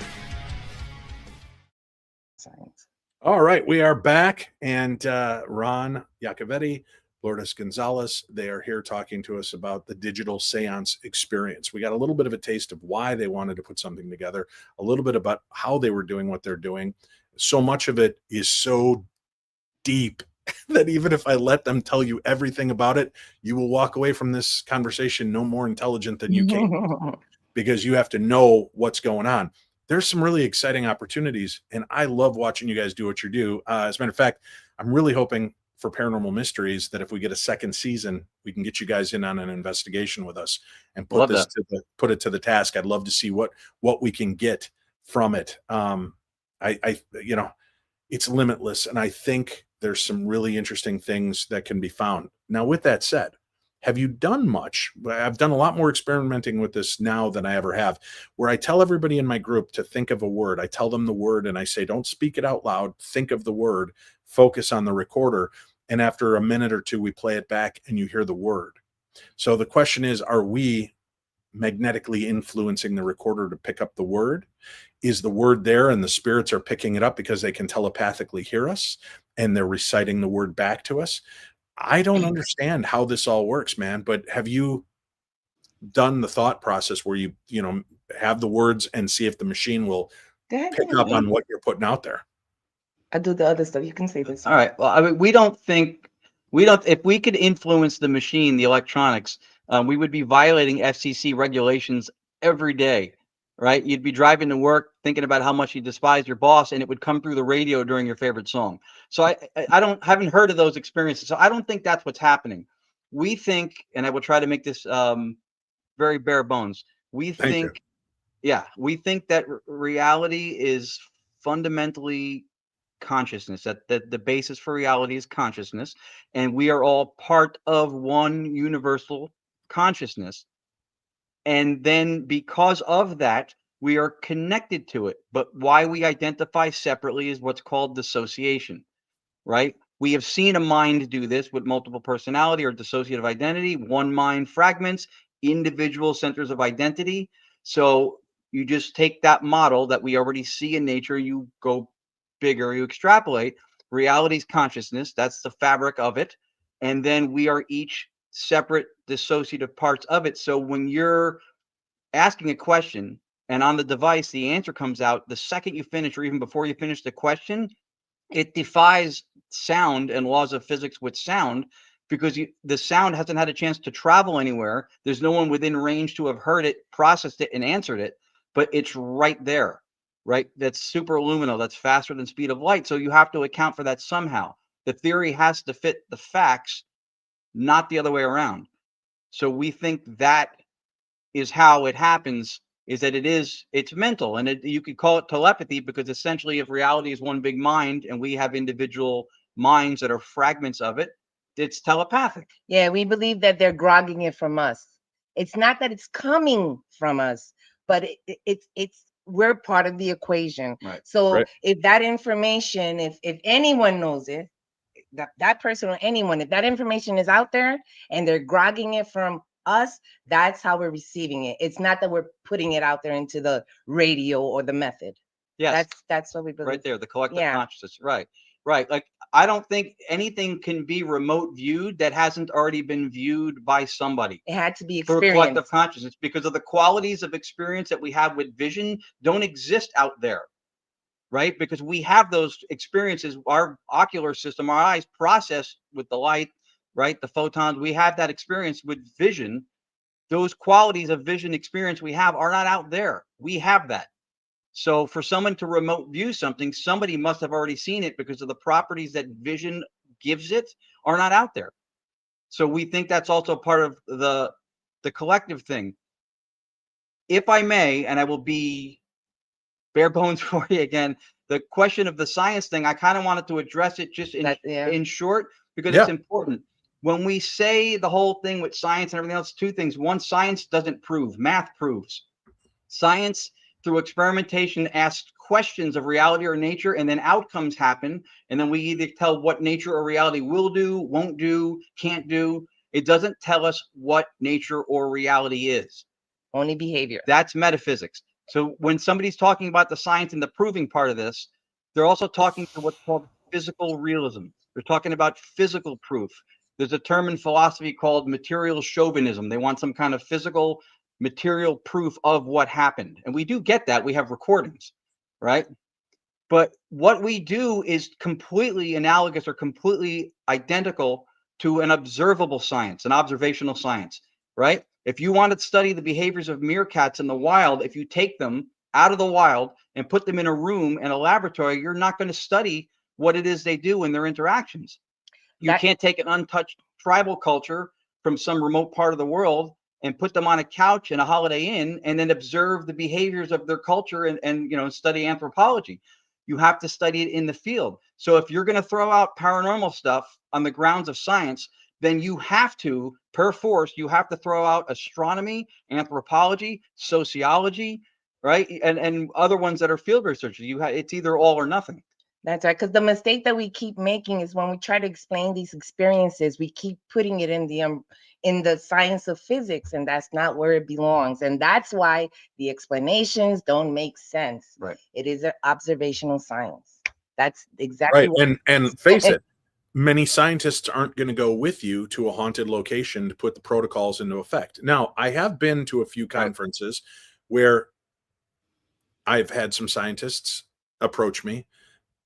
All right, we are back, and Ron Yacovetti, Lourdes Gonzalez, they are here talking to us about the Digital Séance Experience. We got a little bit of a taste of why they wanted to put something together, a little bit about how they were doing what they're doing. So much of it is so deep that even if I let them tell you everything about it, you will walk away from this conversation no more intelligent than you came, because you have to know what's going on. There's some really exciting opportunities, and I love watching you guys do what you do. As a matter of fact, I'm really hoping for Paranormal Mysteries that if we get a second season, we can get you guys in on an investigation with us and put it to the task. I'd love to see what we can get from it. It's limitless, and I think there's some really interesting things that can be found. Now, with that said, have you done much? I've done a lot more experimenting with this now than I ever have, where I tell everybody in my group to think of a word. I tell them the word and I say, don't speak it out loud. Think of the word, focus on the recorder. And after a minute or two, we play it back and you hear the word. So the question is, are we magnetically influencing the recorder to pick up the word? Is the word there and the spirits are picking it up because they can telepathically hear us and they're reciting the word back to us? I don't understand how this all works, man, but have you done the thought process where you have the words and see if the machine will pick up on what you're putting out there? I do the other stuff. You can say this. All right. Well, I mean, if we could influence the machine, the electronics, we would be violating FCC regulations every day, right? You'd be driving to work thinking about how much you despise your boss, and it would come through the radio during your favorite song. So I haven't heard of those experiences. So I don't think that's what's happening. We think, and I will try to make this very bare bones. We think that reality is fundamentally consciousness, that the basis for reality is consciousness, and we are all part of one universal consciousness. And then because of that, we are connected to it. But why we identify separately is what's called dissociation, right? We have seen a mind do this with multiple personality or dissociative identity, one mind fragments, individual centers of identity. So you just take that model that we already see in nature, you go bigger, you extrapolate. Reality is consciousness. That's the fabric of it. And then we are each separate dissociative parts of it. So when you're asking a question and on the device, the answer comes out the second you finish, or even before you finish the question, it defies sound and laws of physics with sound, because the sound hasn't had a chance to travel anywhere. There's no one within range to have heard it, processed it, and answered it, but it's right there, right? That's super luminal. That's faster than speed of light. So you have to account for that somehow. The theory has to fit the facts, not the other way around. So we think that is how it happens, is that it's mental, and you could call it telepathy, because essentially if reality is one big mind and we have individual minds that are fragments of it, it's telepathic. Yeah, we believe that they're grogging it from us. It's not that it's coming from us, but it's we're part of the equation. Right. So if that information, if anyone knows it, that person or anyone, if that information is out there and they're grogging it from us, that's how we're receiving it. It's not that we're putting it out there into the radio or the method. Yes, that's what we believe. right there, the collective consciousness. Right. Right. Like, I don't think anything can be remote viewed that hasn't already been viewed by somebody It had to be through a collective experienced. consciousness, because of the qualities of experience that we have with vision don't exist out there. Right. Because we have those experiences, our ocular system, our eyes process with the light, right? The photons, we have that experience with vision. Those qualities of vision experience we have are not out there. We have that. So for someone to remote view something, somebody must have already seen it, because of the properties that vision gives it are not out there. So we think that's also part of the collective thing. If I may, and I will be bare bones for you again, the question of the science thing, I kind of wanted to address it just Yeah. in short, because it's Yeah. important. When we say the whole thing with science and everything else, two things. One, science doesn't prove, math proves. Science, through experimentation, asks questions of reality or nature, and then outcomes happen. And then we either tell what nature or reality will do, won't do, can't do. It doesn't tell us what nature or reality is. Only behavior. That's metaphysics. So when somebody's talking about the science and the proving part of this, they're also talking to what's called physical realism. They're talking about physical proof. There's a term in philosophy called material chauvinism. They want some kind of physical, material proof of what happened. And we do get that. We have recordings, right? But what we do is completely analogous or completely identical to an observable science, an observational science, right? If you want to study the behaviors of meerkats in the wild, if you take them out of the wild and put them in a room in a laboratory, you're not going to study what it is they do in their interactions. You That can't take an untouched tribal culture from some remote part of the world and put them on a couch in a Holiday Inn and then observe the behaviors of their culture and study anthropology. You have to study it in the field. So if you're going to throw out paranormal stuff on the grounds of science, then you have to, per force, you have to throw out astronomy, anthropology, sociology, right? And other ones that are field research. It's either all or nothing. That's right. Because the mistake that we keep making is when we try to explain these experiences, we keep putting it in the science of physics, and that's not where it belongs. And that's why the explanations don't make sense. Right. It is an observational science. That's exactly Right. what And face it, many scientists aren't going to go with you to a haunted location to put the protocols into effect. Now, I have been to a few conferences where I've had some scientists approach me,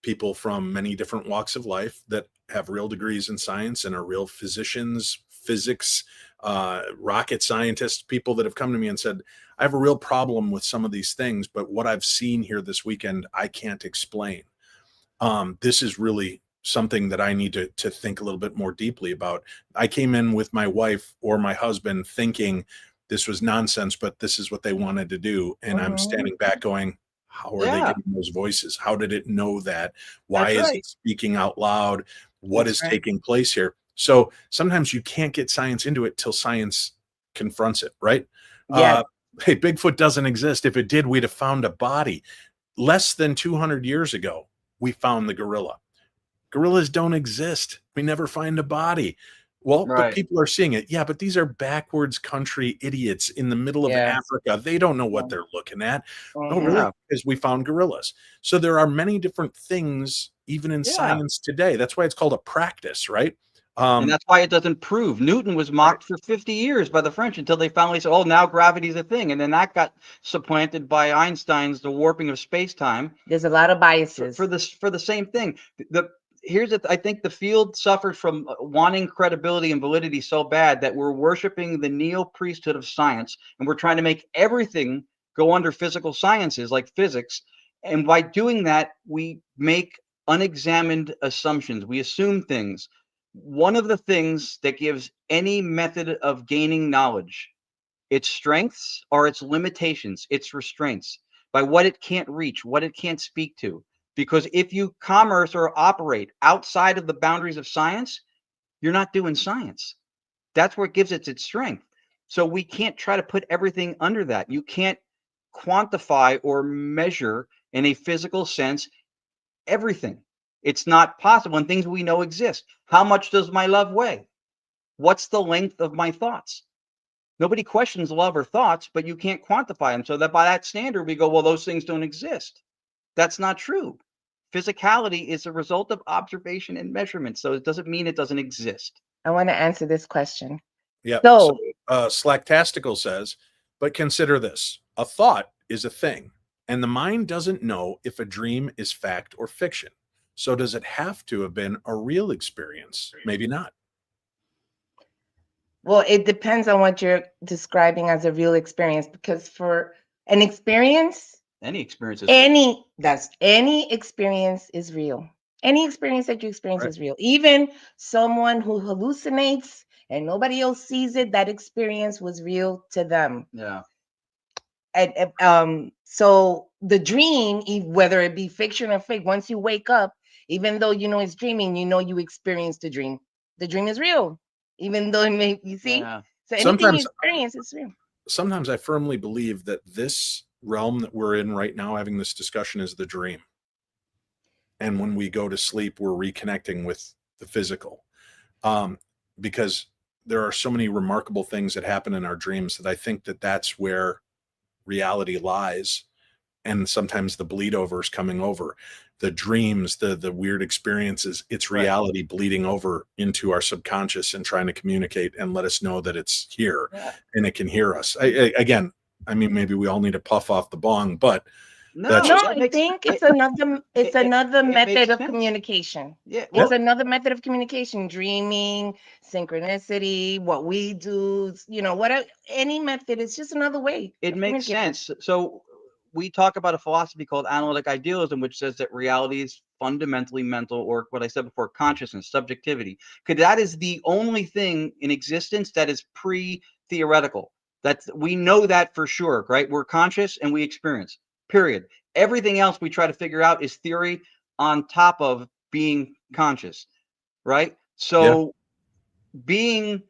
people from many different walks of life that have real degrees in science and are real physicians, physics, rocket scientists, people that have come to me and said, I have a real problem with some of these things, but what I've seen here this weekend, I can't explain. This is really something that I need to think a little bit more deeply about. I came in with my wife or my husband thinking this was nonsense, but this is what they wanted to do. And I'm standing back going, how are they Yeah. getting those voices? How did it know that? Why That's is right. it speaking out loud? What That's is right. taking place here? So sometimes you can't get science into it till science confronts it, right? Yes. Hey, Bigfoot doesn't exist. If it did, we'd have found a body. Less than 200 years ago, we found the gorilla. Gorillas don't exist. We never find a body. Well, but Right. people are seeing it. Yeah, but these are backwards country idiots in the middle of Yes. Africa. They don't know what they're looking at. Oh, Mhm. really? Yeah. Because we found gorillas. So there are many different things, even in Yeah. science today. That's why it's called a practice, right? And that's why it doesn't prove. Newton was mocked for 50 years by the French until they finally said, oh, now gravity's a thing. And then that got supplanted by Einstein's the warping of space-time There's a lot of biases. for the same thing. I think the field suffered from wanting credibility and validity so bad that we're worshiping the neo-priesthood of science, and we're trying to make everything go under physical sciences like physics. And by doing that, we make unexamined assumptions. We assume things. One of the things that gives any method of gaining knowledge its strengths or its limitations, its restraints, by what it can't reach, what it can't speak to. Because if you commerce or operate outside of the boundaries of science, you're not doing science. That's what gives it its strength. So we can't try to put everything under that. You can't quantify or measure in a physical sense everything. It's not possible, and things we know exist. How much does my love weigh? What's the length of my thoughts? Nobody questions love or thoughts, but you can't quantify them. So that by that standard, we go, well, those things don't exist. That's not true. physicality is a result of observation and measurement. So it doesn't mean it doesn't exist. I want to answer this question. Yeah. So, Slacktastical says, but consider this: a thought is a thing, and the mind doesn't know if a dream is fact or fiction. So does it have to have been a real experience? Maybe not. well, it depends on what you're describing as a real experience, because for an experience, Any experience is any experience is real. Any experience that you experience Right. is real. Even someone who hallucinates and nobody else sees it, that experience was real to them. yeah. And so the dream, whether it be fiction or fake, once you wake up, even though you know it's dreaming, you know you experienced the dream. The dream is real, even though it may, you see. Yeah. So anything Sometimes- you experience is real. Sometimes I firmly believe that this realm that we're in right now, having this discussion, is the dream. And when we go to sleep, we're reconnecting with the physical. Because there are so many remarkable things that happen in our dreams that I think that that's where reality lies. And sometimes the bleed over is coming over. The dreams, the weird experiences, it's Right. reality bleeding over into our subconscious and trying to communicate and let us know that it's here Yeah. and it can hear us. Again, I mean, maybe we all need to puff off the bong, but No, That's- No, just- I think it's another it another makes method of sense. communication. Yeah. It's Well, another method of communication, dreaming, synchronicity, what we do, whatever, any method, it's just another way. it of makes communicating. sense. So we talk about a philosophy called analytic idealism, which says that reality is fundamentally mental, or what I said before, consciousness, subjectivity. Because that is the only thing in existence that is pre-theoretical. We know that for sure, right? We're conscious and we experience. Period. Everything else we try to figure out is theory on top of being conscious, right? So being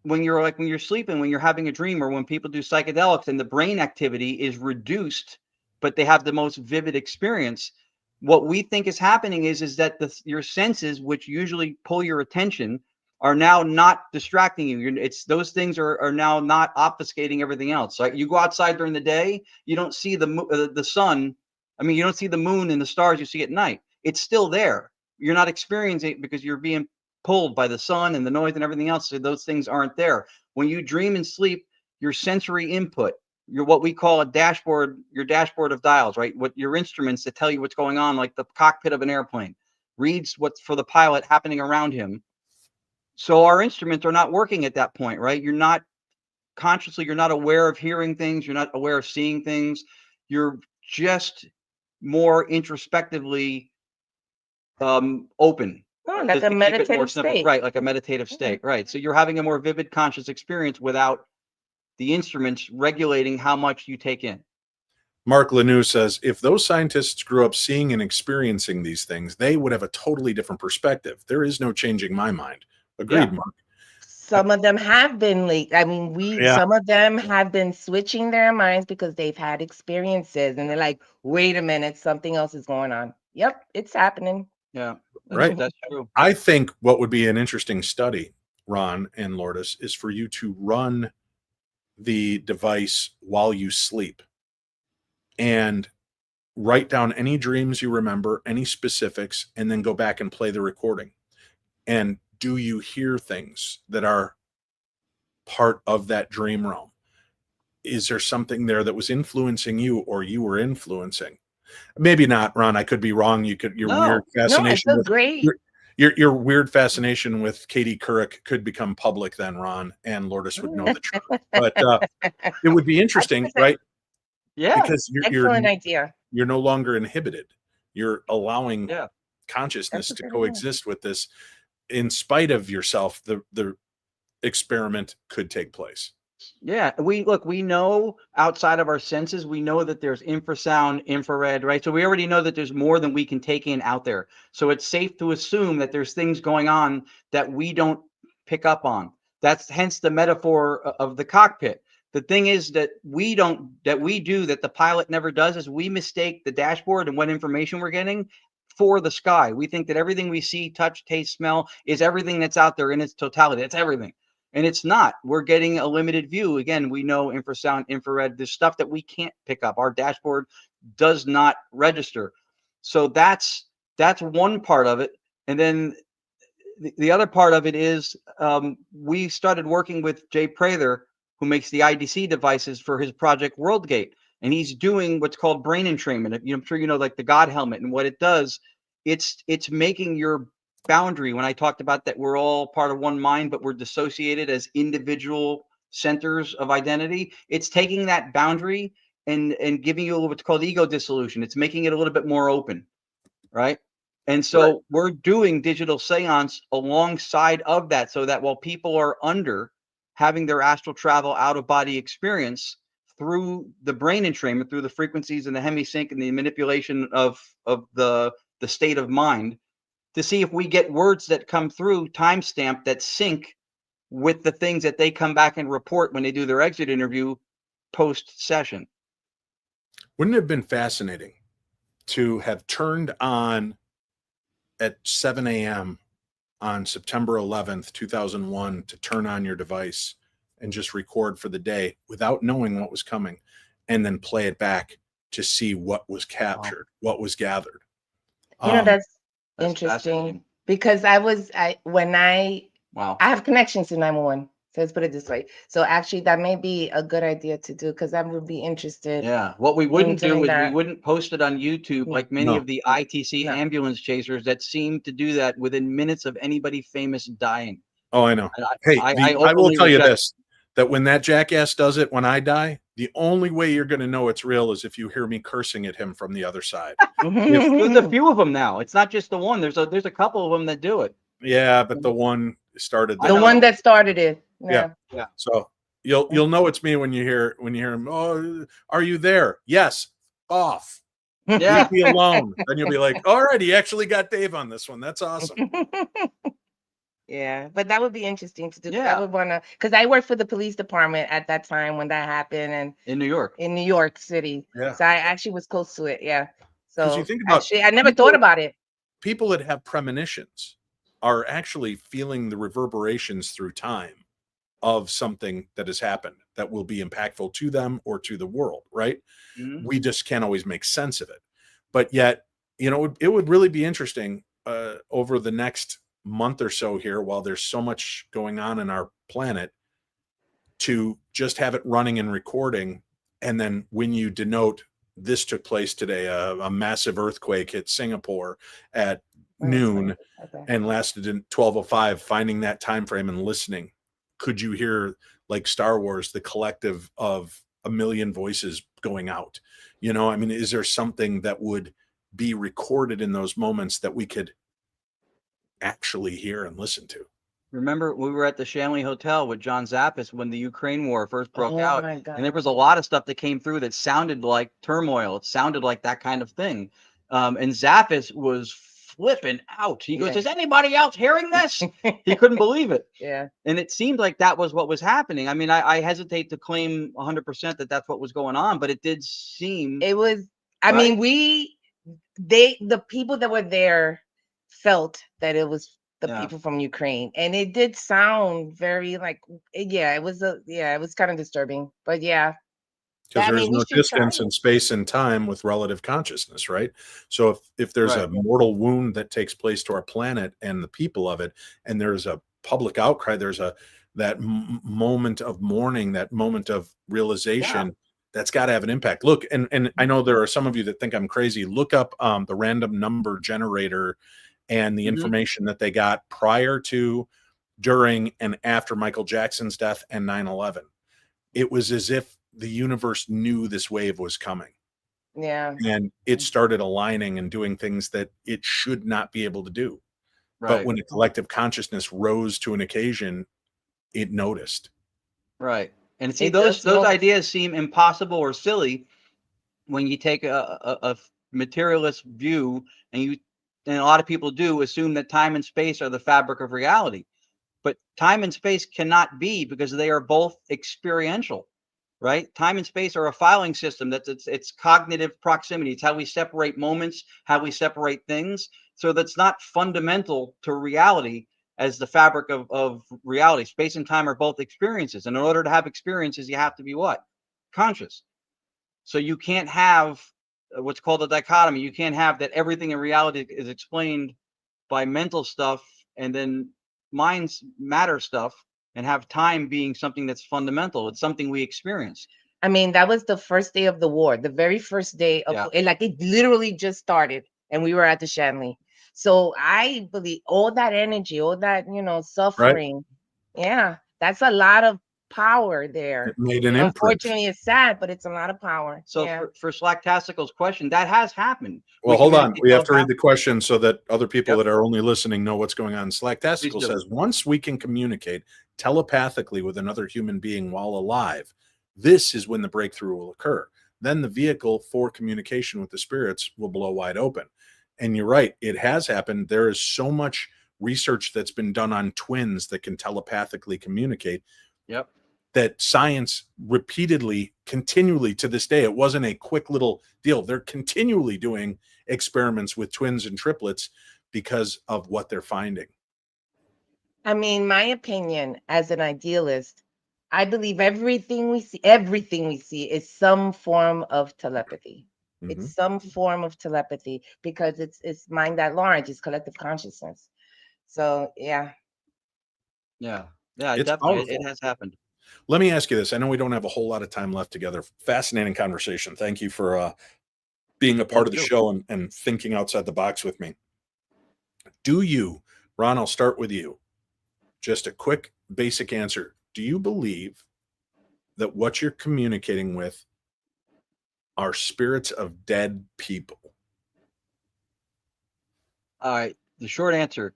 when you're sleeping, when you're having a dream, or when people do psychedelics and the brain activity is reduced, but they have the most vivid experience, what we think is happening is that your senses, which usually pull your attention, are now not distracting you. It's those things are now not obfuscating everything else. Like you go outside during the day, you don't see the sun. I mean, you don't see the moon and the stars you see at night. It's still there. You're not experiencing it because you're being pulled by the sun and the noise and everything else. So those things aren't there. When you dream and sleep, your sensory input, your what we call a dashboard, your dashboard of dials, right? What your instruments that tell you what's going on, like the cockpit of an airplane, reads what's for the pilot happening around him. So our instruments are not working at that point, right? You're not consciously, you're not aware of hearing things, you're not aware of seeing things. You're just more introspectively open. Oh, like To a keep it more meditative simple, state. right? Like a meditative state, right? So you're having a more vivid conscious experience without the instruments regulating how much you take in. Mark Lanou says, if those scientists grew up seeing and experiencing these things, they would have a totally different perspective. There is no changing my mind. Agreed, Yeah. Mark. Some of them have been late. I mean, Yeah. some of them have been switching their minds because they've had experiences and they're like, wait a minute, something else is going on. Yep, it's happening. Yeah, Right. That's true. I think what would be an interesting study, Ron and Lourdes, is for you to run the device while you sleep and write down any dreams you remember, any specifics, and then go back and play the recording. And do you hear things that are part of that dream realm? Is there something there that was influencing you or you were influencing? Maybe not, Ron. I could be wrong. Your No. weird No, it's fascination a with great. your weird fascination with Katie Couric could become public then, Ron, and Lourdes would know the truth. But it would be interesting, right? Yeah. Because Excellent idea. you're no longer inhibited. You're allowing Yeah. consciousness That's a to good idea. coexist with this. In spite of yourself, the experiment could take place. Yeah. We know outside of our senses, we know that there's infrasound, infrared, right? So we already know that there's more than we can take in out there. So it's safe to assume that there's things going on that we don't pick up on. That's hence the metaphor of the cockpit. The thing is that the pilot never does is we mistake the dashboard and what information we're getting for the sky. We think that everything we see, touch, taste, smell is everything that's out there in its totality. It's everything. And it's not. We're getting a limited view. Again, we know infrasound, infrared, there's stuff that we can't pick up. Our dashboard does not register. So that's that's one part of it. And then the other part of it is we started working with Jay Prather, who makes the IDC devices for his project WorldGate. And he's doing what's called brain entrainment. I'm sure you know, like the God helmet, and what it does, it's making your boundary. When I talked about that, we're all part of one mind, but we're dissociated as individual centers of identity. It's taking that boundary and giving you what's called ego dissolution. It's making it a little bit more open, right? And so we're doing digital seance alongside of that, so that while people are having their astral travel out of body experience through the brain entrainment, through the frequencies and the hemisync and the manipulation of the state of mind, to see if we get words that come through timestamp that sync with the things that they come back and report when they do their exit interview post session. Wouldn't it have been fascinating to have turned on at 7 a.m. on September 11th, 2001, to turn on your device and just record for the day without knowing what was coming, and then play it back to see what was captured, what was gathered? That's interesting, because I have connections to 911. So let's put it this way. So actually, that may be a good idea to do, because I would be interested. Yeah. What we wouldn't do is that. we wouldn't post it on YouTube like many of the ITC ambulance chasers that seem to do that within minutes of anybody famous dying. Oh, I know. I will tell you this, that when that jackass does it, when I die, the only way you're going to know it's real is if you hear me cursing at him from the other side. There's a few of them now. It's not just the one. There's a couple of them that do it. Yeah, but the one started the one that started it. Yeah. So you'll know it's me when you hear him. Oh, are you there? Yes. Off. Yeah. Leave me alone. Then you'll be like, all right, he actually got Dave on this one. That's awesome. Yeah, but that would be interesting to do. I would want to, because I worked for the police department at that time when that happened, and in New York City. Yeah. So I actually was close to it. Yeah. So you think about I never thought about it. People that have premonitions are actually feeling the reverberations through time of something that has happened that will be impactful to them or to the world, right? Mm-hmm. We just can't always make sense of it. But yet, it would really be interesting over the next month or so here, while there's so much going on in our planet, to just have it running and recording. And then when you denote this took place today, a massive earthquake hit Singapore at noon and lasted in 12:05, finding that time frame and listening. Could you hear, like Star Wars, the collective of a million voices going out? Is there something that would be recorded in those moments that we could actually hear and listen to? Remember, we were at the Shanley Hotel with John Zappis when the Ukraine war first broke out, and there was a lot of stuff that came through that sounded like turmoil. It sounded like that kind of thing. And Zappis was flipping out. He goes, "Is anybody else hearing this?" He couldn't believe it. Yeah. And it seemed like that was what was happening. I mean, I hesitate to claim 100% that that's what was going on, but it did seem. It was. I mean, the people that were there felt that it was the people from Ukraine, and it did sound very it was kind of disturbing, but because there's no distance in space and time with relative consciousness, right? So if there's a mortal wound that takes place to our planet and the people of it, and there's a public outcry, there's that moment of mourning, that moment of realization, that's got to have an impact. Look, and I know there are some of you that think I'm crazy. Look up the random number generator and the information that they got prior to, during, and after Michael Jackson's death and 9/11. It was as if the universe knew this wave was coming. Yeah. And it started aligning and doing things that it should not be able to do. Right. But when a collective consciousness rose to an occasion, it noticed. Right. And see, those ideas seem impossible or silly when you take a materialist view, and a lot of people do assume that time and space are the fabric of reality. But time and space cannot be, because they are both experiential, right? Time and space are a filing system. It's cognitive proximity. It's how we separate moments, how we separate things. So that's not fundamental to reality as the fabric of reality. Space and time are both experiences. And in order to have experiences, you have to be what? Conscious. So you can't have what's called a dichotomy. You can't have that everything in reality is explained by mental stuff and then mind's matter stuff, and have time being something that's fundamental. It's something we experience. I mean, that was the first day of the war, the very first day of it. Like, it literally just started, and we were at the Shanley. So I believe all that energy, all that, suffering. Yeah, that's a lot of power there. It made an imprint. Unfortunately, it's sad, but it's a lot of power. So for Slacktastical's question, that has happened. Well, hold on. We have to read the question so that other people that are only listening know what's going on. Slacktastical says, once we can communicate telepathically with another human being while alive, this is when the breakthrough will occur. Then the vehicle for communication with the spirits will blow wide open. And you're right. It has happened. There is so much research that's been done on twins that can telepathically communicate. Yep. That science repeatedly, continually to this day, it wasn't a quick little deal. They're continually doing experiments with twins and triplets because of what they're finding. I mean, my opinion as an idealist, I believe everything we see is some form of telepathy. Mm-hmm. It's some form of telepathy because it's mind at large, it's collective consciousness. So yeah. Yeah, definitely. It has happened. Let me ask you this. I know we don't have a whole lot of time left together. Fascinating conversation. Thank you for being a part of the show and thinking outside the box with me. Do you, Ron, I'll start with you. Just a quick, basic answer. Do you believe that what you're communicating with are spirits of dead people? All right. The short answer,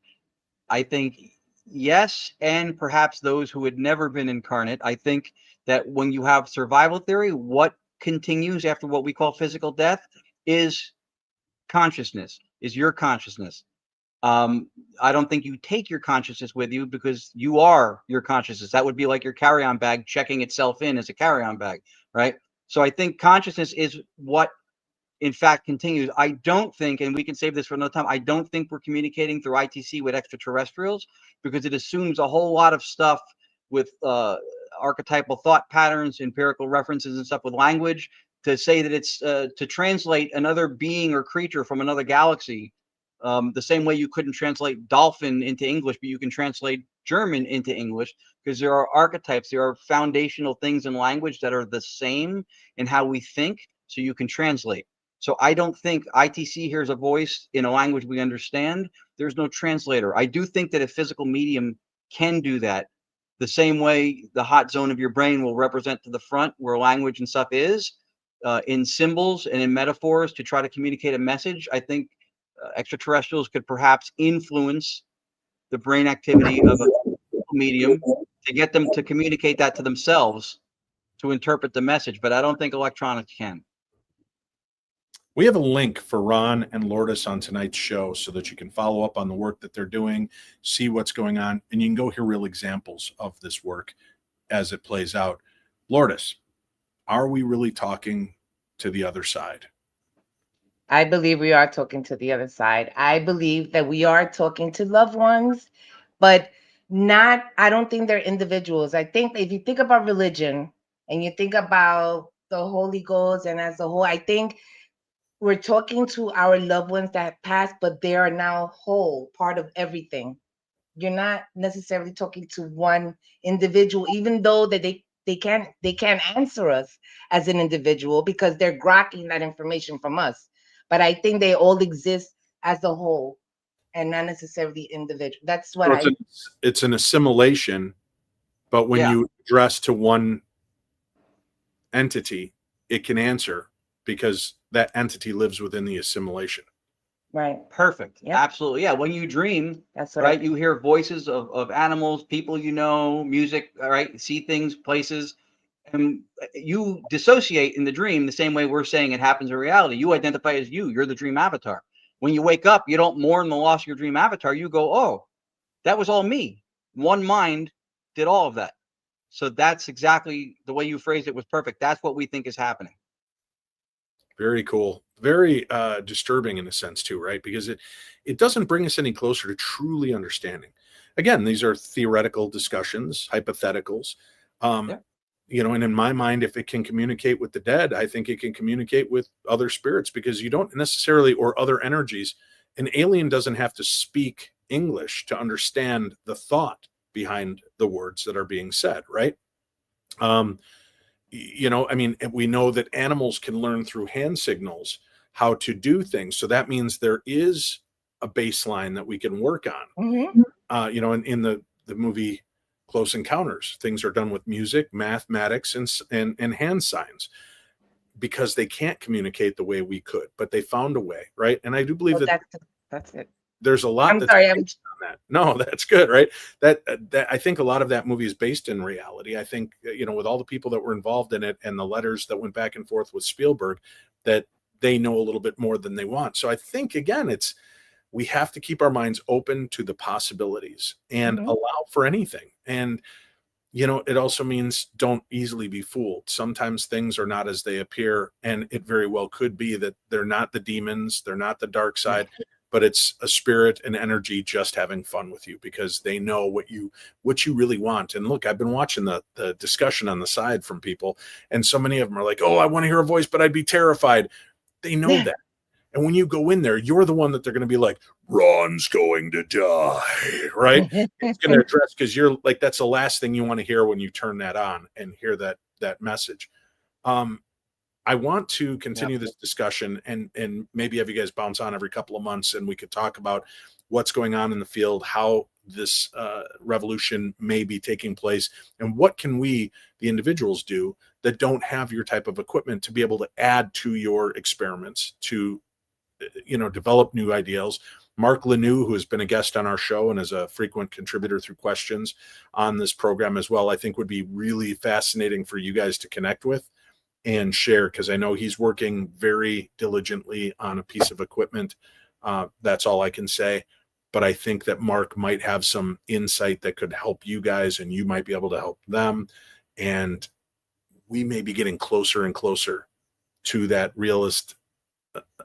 I think yes, and perhaps those who had never been incarnate. I think that when you have survival theory, what continues after what we call physical death is consciousness, is your consciousness. I don't think you take your consciousness with you because you are your consciousness. That would be like your carry-on bag checking itself in as a carry-on bag, right? So I think consciousness is what in fact continues. I don't think, and we can save this for another time, I don't think we're communicating through ITC with extraterrestrials because it assumes a whole lot of stuff with archetypal thought patterns, empirical references and stuff with language to say that it's to translate another being or creature from another galaxy the same way you couldn't translate dolphin into English, but you can translate German into English because there are archetypes, there are foundational things in language that are the same in how we think, so you can translate. So I don't think ITC hears a voice in a language we understand. There's no translator. I do think that a physical medium can do that the same way the hot zone of your brain will represent to the front where language and stuff is in symbols and in metaphors to try to communicate a message. I think extraterrestrials could perhaps influence the brain activity of a medium to get them to communicate that to themselves to interpret the message, but I don't think electronics can. We have a link for Ron and Lourdes on tonight's show so that you can follow up on the work that they're doing, see what's going on, and you can go hear real examples of this work as it plays out. Lourdes, are we really talking to the other side? I believe we are talking to the other side. I believe that we are talking to loved ones, but I don't think they're individuals. I think if you think about religion and you think about the Holy Ghost and as a whole, I think we're talking to our loved ones that passed, but they are now whole, part of everything. You're not necessarily talking to one individual, even though that they can't answer us as an individual because they're grokking that information from us. But I think they all exist as a whole and not necessarily individual. That's what it's an assimilation, but when you address to one entity, it can answer because that entity lives within the assimilation. Right. Perfect. Yep. Absolutely. Yeah. When you dream, that's right. You hear voices of animals, people, music, all right, see things, places, and you dissociate in the dream the same way we're saying it happens in reality. You identify as you're the dream avatar. When you wake up, you don't mourn the loss of your dream avatar. You go, oh, that was all me. One mind did all of that. So that's exactly the way you phrased it was perfect. That's what we think is happening. Very cool. Very disturbing in a sense too, right? Because it doesn't bring us any closer to truly understanding. Again, these are theoretical discussions, hypotheticals. and in my mind, if it can communicate with the dead, I think it can communicate with other spirits, because you don't necessarily, or other energies. An alien doesn't have to speak English to understand the thought behind the words that are being said, right? I mean, we know that animals can learn through hand signals how to do things. So that means there is a baseline that we can work on. Mm-hmm. In the movie Close Encounters, things are done with music, mathematics, and hand signs, because they can't communicate the way we could, but they found a way, right? And I do believe Well, that that's it. there's a lot I'm that's sorry. based on that. No, that's good, right? That I think a lot of that movie is based in reality. I think, with all the people that were involved in it and the letters that went back and forth with Spielberg, that they know a little bit more than they want. So I think, again, we have to keep our minds open to the possibilities and Mhm. allow for anything. And it also means don't easily be fooled. Sometimes things are not as they appear, and it very well could be that they're not the demons, they're not the dark side, but it's a spirit and energy just having fun with you, because they know what you really want. And look, I've been watching the discussion on the side from people, and so many of them are like, "Oh, I want to hear a voice, but I'd be terrified." They know that. And when you go in there, you're the one that they're going to be like, "Ron's going to die," right? It's going to address, because you're like, that's the last thing you want to hear when you turn that on and hear that message. I want to continue this discussion and maybe have you guys bounce on every couple of months, and we could talk about what's going on in the field, how this revolution may be taking place, and what can we, the individuals, do that don't have your type of equipment to be able to add to your experiments, to develop new ideas. Mark Lanou, who has been a guest on our show and is a frequent contributor through questions on this program as well, I think would be really fascinating for you guys to connect with and share, because I know he's working very diligently on a piece of equipment. That's all I can say. But I think that Mark might have some insight that could help you guys, and you might be able to help them. And we may be getting closer and closer to that realist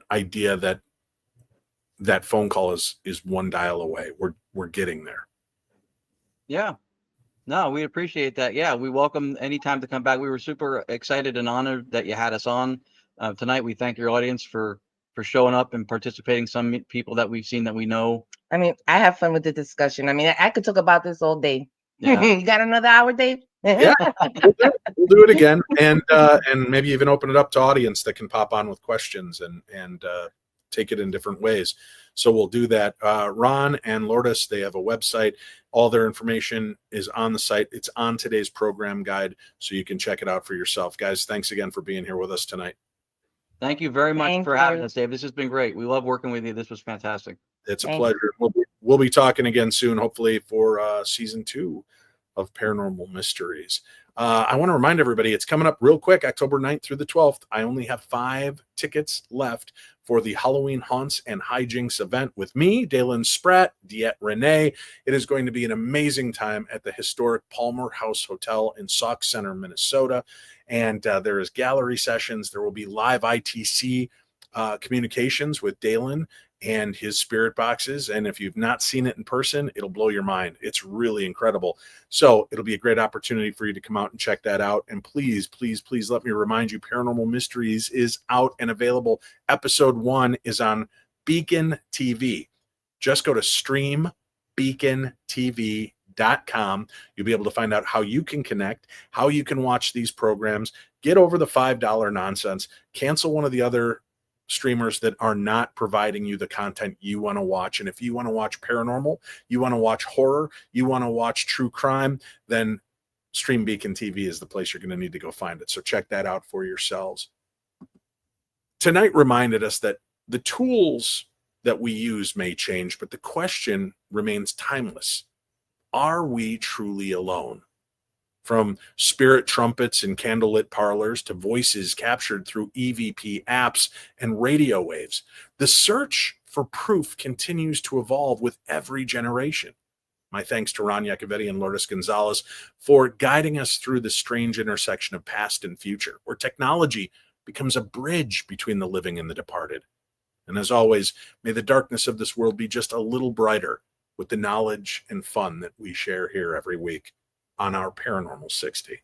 idea that phone call is one dial away. We're getting there. Yeah. No, we appreciate that. Yeah, we welcome any time to come back. We were super excited and honored that you had us on tonight. We thank your audience for showing up and participating. Some people that we've seen that we know. I mean, I have fun with the discussion. I mean, I could talk about this all day. Yeah. You got another hour, Dave? Yeah, we'll do it again, and maybe even open it up to audience that can pop on with questions and take it in different ways. So we'll do that. Ron and Lourdes, they have a website. All their information is on the site. It's on today's program guide, so you can check it out for yourself. Guys, thanks again for being here with us tonight. Thank you very much Thank for having you. us, Dave. This has been great. We love working with you. This was fantastic. It's a Thank pleasure. We'll be talking again soon, hopefully for season 2 of Paranormal Mysteries. I want to remind everybody, it's coming up real quick, October 9th through the 12th. I only have 5 tickets left for the Halloween Haunts and Hijinks event with me, Dalen Spratt, Diet Renee. It is going to be an amazing time at the historic Palmer House Hotel in Sauk Center, Minnesota. And there is gallery sessions. There will be live ITC communications with Dalen and his spirit boxes. And if you've not seen it in person, it'll blow your mind. It's really incredible. So it'll be a great opportunity for you to come out and check that out. And please, please, please let me remind you, Paranormal Mysteries is out and available. Episode 1 is on Beacon TV. Just go to streambeacontv.com. You'll be able to find out how you can connect, how you can watch these programs, get over the $5 nonsense, cancel one of the other streamers that are not providing you the content you want to watch. And if you want to watch paranormal, you want to watch horror, you want to watch true crime, then Stream Beacon TV is the place you're going to need to go find it. So check that out for yourselves. Tonight reminded us that the tools that we use may change, but the question remains timeless. Are we truly alone? From spirit trumpets and candlelit parlors to voices captured through EVP apps and radio waves, the search for proof continues to evolve with every generation. My thanks to Ron Yacovetti and Lourdes Gonzalez for guiding us through the strange intersection of past and future, where technology becomes a bridge between the living and the departed. And as always, may the darkness of this world be just a little brighter with the knowledge and fun that we share here every week on our Paranormal 60.